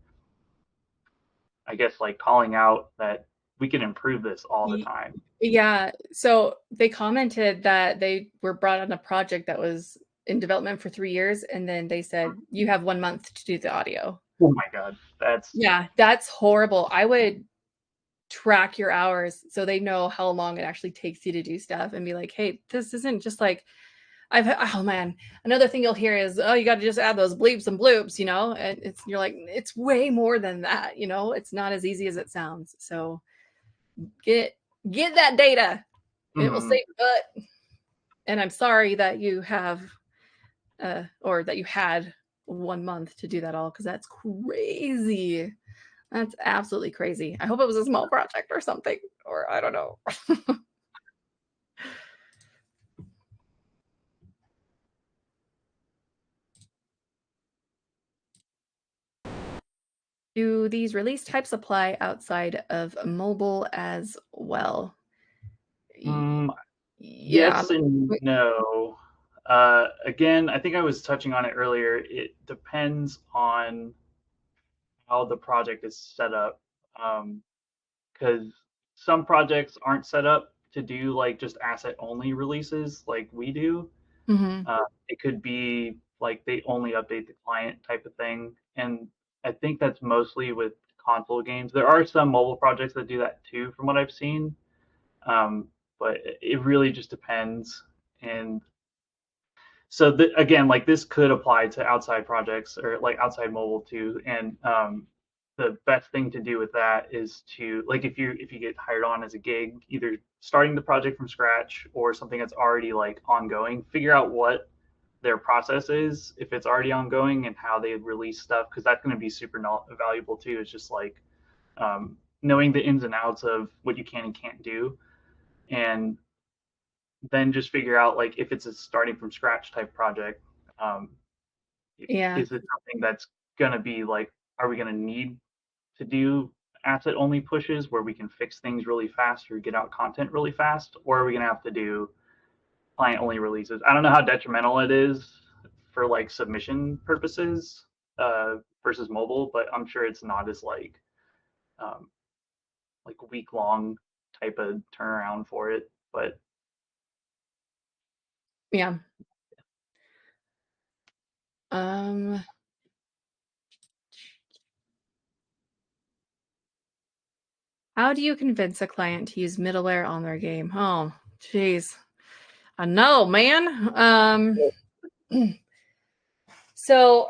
I guess, like calling out that we can improve this all the time. Yeah. So they commented that they were brought on a project that was in development for 3 years. And then they said, you have 1 month to do the audio. Oh my God. That's horrible. I would track your hours so they know how long it actually takes you to do stuff and be like, hey, this isn't just like oh man, another thing you'll hear is, oh, you got to just add those bleeps and bloops, and you're like, it's way more than that, it's not as easy as it sounds. So get that data. It will save your butt. And I'm sorry that you have or that you had 1 month to do that all, because that's crazy. That's absolutely crazy. I hope it was a small project or something, or I don't know. Do these release types apply outside of mobile as well? Yes and no. Again, I think I was touching on it earlier. It depends on how the project is set up. Because some projects aren't set up to do like just asset only releases like we do. It could be like they only update the client type of thing. And I think that's mostly with console games. There are some mobile projects that do that too, from what I've seen. But it really just depends. And so again, like this could apply to outside projects or like outside mobile too. And the best thing to do with that is to like if you get hired on as a gig, either starting the project from scratch or something that's already like ongoing, figure out what their process is if it's already ongoing and how they release stuff, because that's going to be super valuable too. It's just like knowing the ins and outs of what you can and can't do, and then just figure out like if it's a starting from scratch type project, Um, Yeah. is it something that's going to be like, are we going to need to do asset only pushes where we can fix things really fast or get out content really fast? Or are we going to have to do client only releases? I don't know how detrimental it is for like submission purposes versus mobile, but I'm sure it's not as um, like week long type of turnaround for it. But Yeah. Um, how do you convince a client to use middleware on their game? Oh, geez. I know, man. So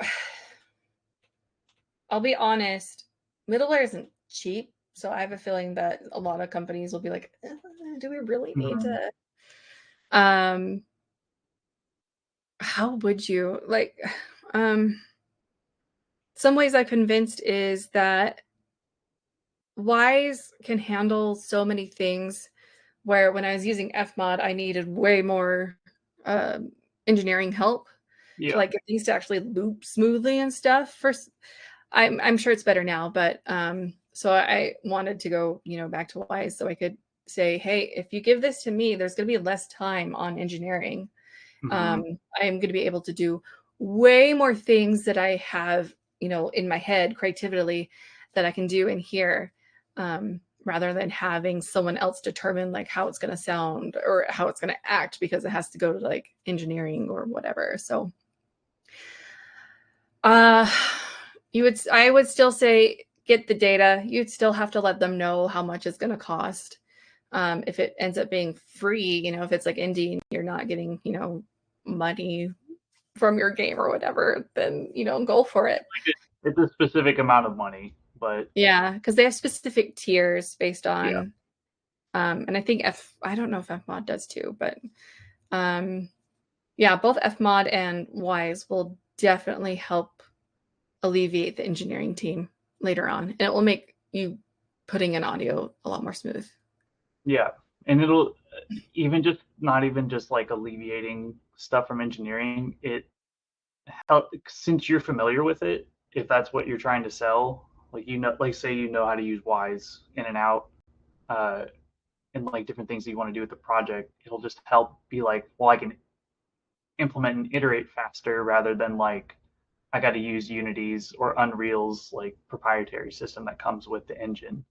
I'll be honest, middleware isn't cheap. So I have a feeling that a lot of companies will be like, do we really need mm, to? How would you like? Um, some ways I've convinced is that Wise can handle so many things where when I was using Fmod, I needed way more engineering help to yeah, like get things to actually loop smoothly and stuff. First, I'm sure it's better now, but so I wanted to go, back to Wise so I could say, hey, if you give this to me, there's going to be less time on engineering. mm-hmm, I am going to be able to do way more things that I have, in my head creatively that I can do in here, rather than having someone else determine like how it's going to sound or how it's going to act because it has to go to like engineering or whatever. So, uh, I would still say get the data. You'd still have to let them know how much it's going to cost. If it ends up being free, if it's like indie and you're not getting, money from your game or whatever, then go for it. it's a specific amount of money, but Yeah, because they have specific tiers based yeah, on, and I think I don't know if Fmod does too, but um, yeah, both Fmod and Wise will definitely help alleviate the engineering team later on, and it will make you putting in audio a lot more smooth. yeah, and it'll even just not even just like alleviating stuff from engineering. It since you're familiar with it, if that's what you're trying to sell, like like say you know how to use Wise in and out, uh, and like different things that you want to do with the project, it'll just help be like, well, I can implement and iterate faster rather than like I got to use Unity's or Unreal's like proprietary system that comes with the engine, and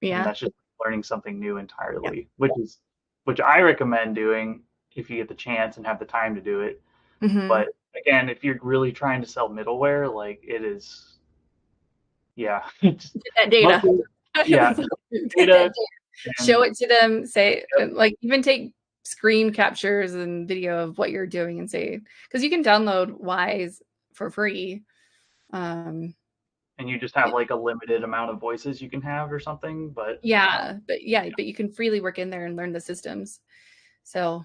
Yeah. that's just learning something new Yep. entirely, which I recommend doing if you get the chance and have the time to do it. Mm-hmm. But again, if you're really trying to sell middleware, like it is, yeah, it's Get that data. mostly, yeah, Get that data data. and Show it to them. Say, yep, like, even take screen captures and video of what you're doing and say, because you can download Wise for free. Um, and you just have like a limited amount of voices you can have or something. But but you can freely work in there and learn the systems. So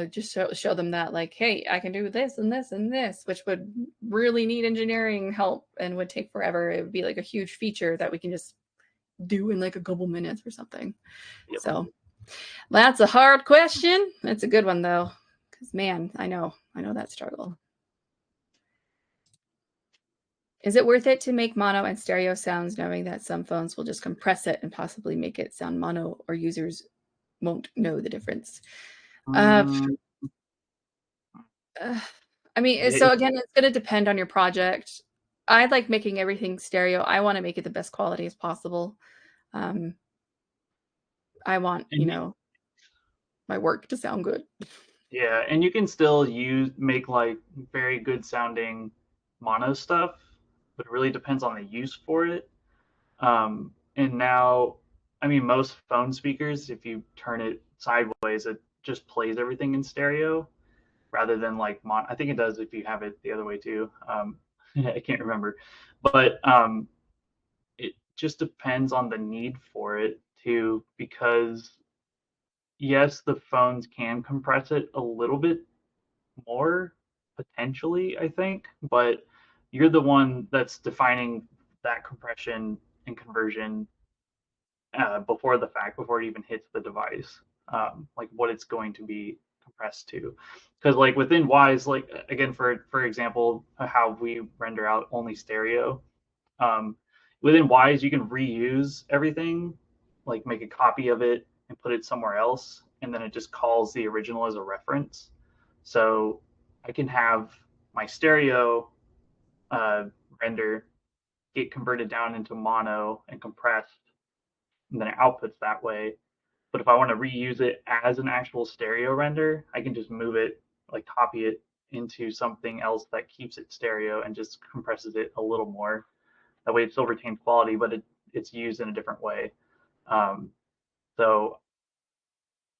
just show them that, like, hey, I can do this and this and this, which would really need engineering help and would take forever. It would be like a huge feature that we can just do in like a couple minutes or something. yep. So that's a hard question. That's a good one though, because man, I know that struggle. Is it worth it to make mono and stereo sounds knowing that some phones will just compress it and possibly make it sound mono or users won't know the difference? Uh, Mm, uh, I mean, yeah, so again, it's going to depend on your project. I like making everything stereo. I want to make it the best quality as possible. Um, I want, and my work to sound good. yeah, and you can still make like very good sounding mono stuff, but it really depends on the use for it. And now, I mean, most phone speakers, if you turn it sideways, it just plays everything in stereo rather than like I think it does if you have it the other way too. I can't remember, but it just depends on the need for it too, because yes, the phones can compress it a little bit more potentially, I think, but you're the one that's defining that compression and conversion before the fact, before it even hits the device, like what it's going to be compress to. Because like within Wise, like again for example, how we render out only stereo. Um, Within Wise, you can reuse everything, like make a copy of it and put it somewhere else, and then it just calls the original as a reference. So I can have my stereo render get converted down into mono and compressed, and then it outputs that way. But if I want to reuse it as an actual stereo render, I can just move it, like copy it into something else that keeps it stereo and just compresses it a little more. That way it still retains quality, but it's used in a different way. Um, so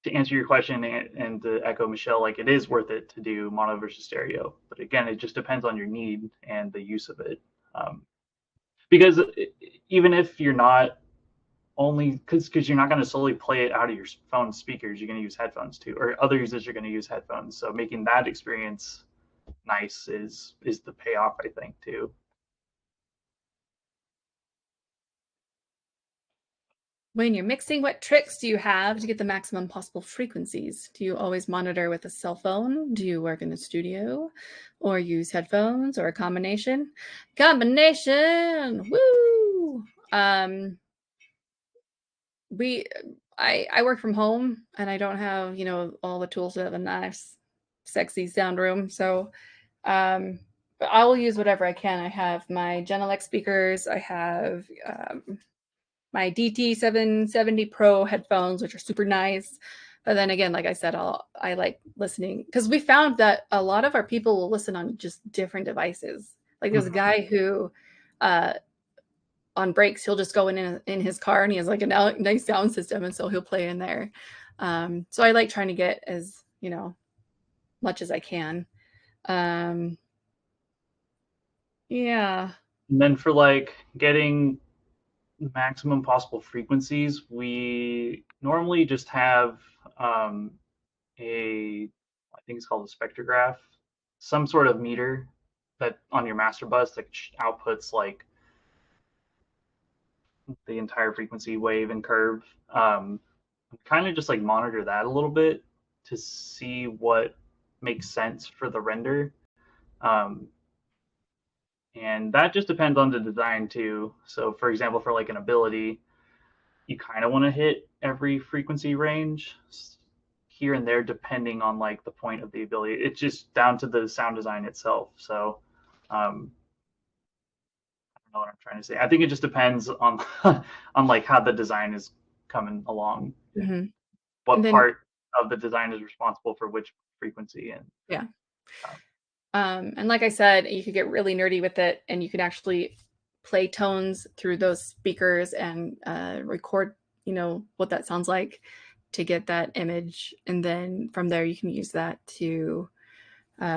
to answer your question and to echo Michelle, like it is worth it to do mono versus stereo. But again, it just depends on your need and the use of it. Because even if you're not only because you're not going to solely play it out of your phone speakers, you're going to use headphones too, or other users are going to use headphones. So making that experience nice is the payoff, I think, too. When you're mixing, what tricks do you have to get the maximum possible frequencies? Do you always monitor with a cell phone? Do you work in the studio or use headphones or a combination? Combination! Woo! I work from home and I don't have, all the tools to have a nice, sexy sound room. So, but I will use whatever I can. I have my Genelec speakers. I have my DT770 Pro headphones, which are super nice. But then again, like I said, I like listening because we found that a lot of our people will listen on just different devices. Like there's a guy who, on breaks, he'll just go in his car and he has like a nice sound system, and so he'll play in there. So I like trying to get as much as I can. Yeah. And then for like getting maximum possible frequencies, we normally just have I think it's called a spectrograph, some sort of meter that on your master bus that outputs like the entire frequency wave and curve. Kind of just like monitor that a little bit to see what makes sense for the render. And that just depends on the design too. So for example, for like an ability, you kind of want to hit every frequency range here and there depending on like the point of the ability. It's just down to the sound design itself. So I don't know what I'm trying to say. I think it just depends on on like how the design is coming along. Mm-hmm. What part of the design is responsible for which frequency. And yeah. And like I said, you could get really nerdy with it, and you could actually play tones through those speakers and record, what that sounds like to get that image. And then from there, you can use that to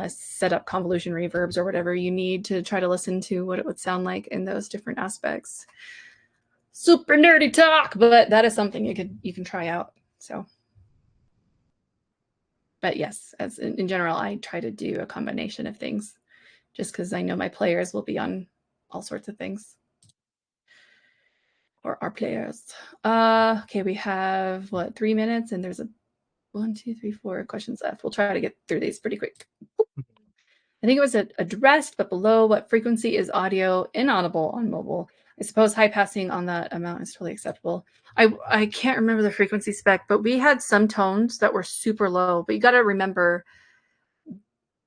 set up convolution reverbs or whatever you need to try to listen to what it would sound like in those different aspects. Super nerdy talk, but that is something you can try out. So. But yes, as in general, I try to do a combination of things just because I know my players will be on all sorts of things. Or our players. Okay, we have 3 minutes, and there's 1, 2, 3, 4 questions left. We'll try to get through these pretty quick. I think it was addressed, but below, what frequency is audio inaudible on mobile? I suppose high passing on that amount is totally acceptable. I can't remember the frequency spec, but we had some tones that were super low. But you got to remember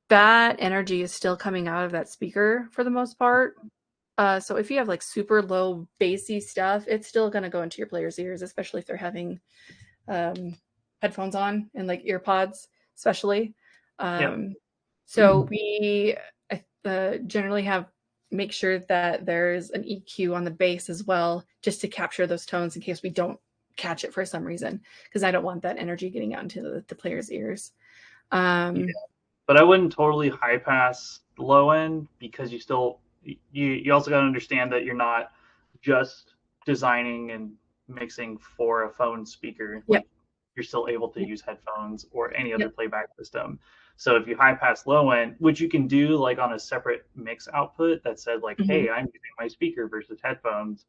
that energy is still coming out of that speaker for the most part. So if you have like super low bassy stuff, it's still going to go into your player's ears, especially if they're having headphones on and like ear pods, especially. So we generally make sure that there's an EQ on the bass as well, just to capture those tones in case we don't catch it for some reason, because I don't want that energy getting out into the player's ears. But I wouldn't totally high pass the low end, because you also got to understand that you're not just designing and mixing for a phone speaker. Like, you're still able to use headphones or any other playback system. So if you high pass low end, which you can do like on a separate mix output that said like, hey, I'm using my speaker versus headphones,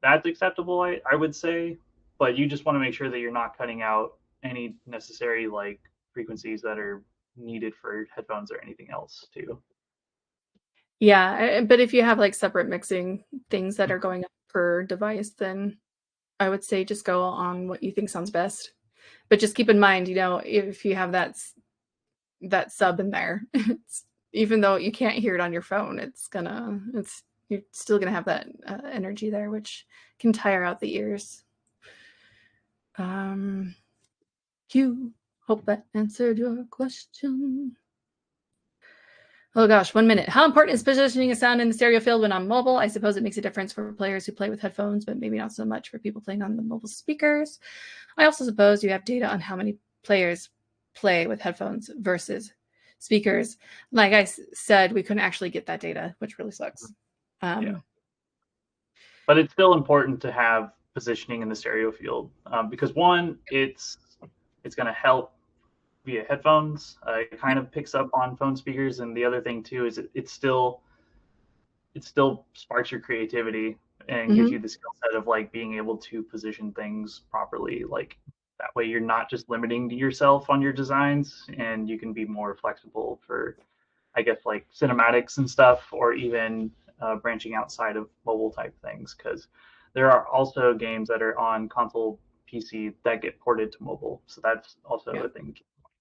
that's acceptable, I would say. But you just want to make sure that you're not cutting out any necessary like frequencies that are needed for headphones or anything else too. Yeah, but if you have like separate mixing things that are going up per device, then I would say just go on what you think sounds best. But just keep in mind, you know, if you have that sub in there, even though you can't hear it on your phone, you're still gonna have that energy there, which can tire out the ears. Q, hope that answered your question. Oh gosh, 1 minute. How important is positioning a sound in the stereo field when on mobile? I suppose it makes a difference for players who play with headphones, but maybe not so much for people playing on the mobile speakers. I also suppose you have data on how many players play with headphones versus speakers. Like I said, we couldn't actually get that data, which really sucks. Yeah. But it's still important to have positioning in the stereo field because one, it's going to help via headphones. It kind of picks up on phone speakers, and the other thing too is it still sparks your creativity and gives you the skill set of like being able to position things properly. Like that way, you're not just limiting yourself on your designs, and you can be more flexible for, I guess, like cinematics and stuff, or even branching outside of mobile type things, because there are also games that are on console PC that get ported to mobile. So that's also a thing to keep in mind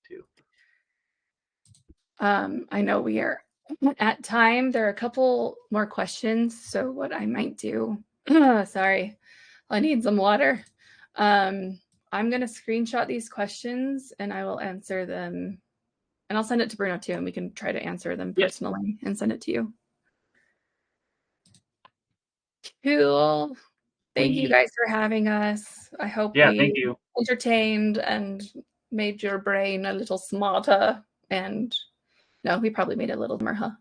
too. I know we are at time. There are a couple more questions. So what I might do, sorry, I need some water. I'm going to screenshot these questions and I will answer them. And I'll send it to Bruno too, and we can try to answer them personally and send it to you. Cool. Thank you guys for having us. I hope thank you. Entertained and made your brain a little smarter. And no, we probably made it a little more, huh?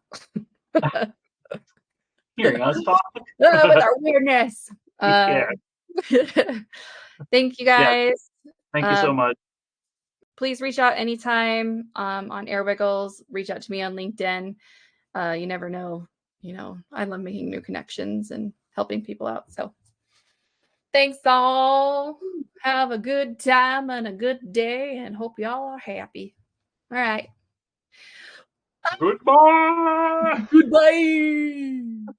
Hearing us talk with our weirdness. Thank you guys. Thank you so much. Please reach out anytime on Airwiggles. Reach out to me on LinkedIn. You never know. You know, I love making new connections and helping people out. So thanks all. Have a good time and a good day, and hope y'all are happy. All right. Goodbye. Goodbye.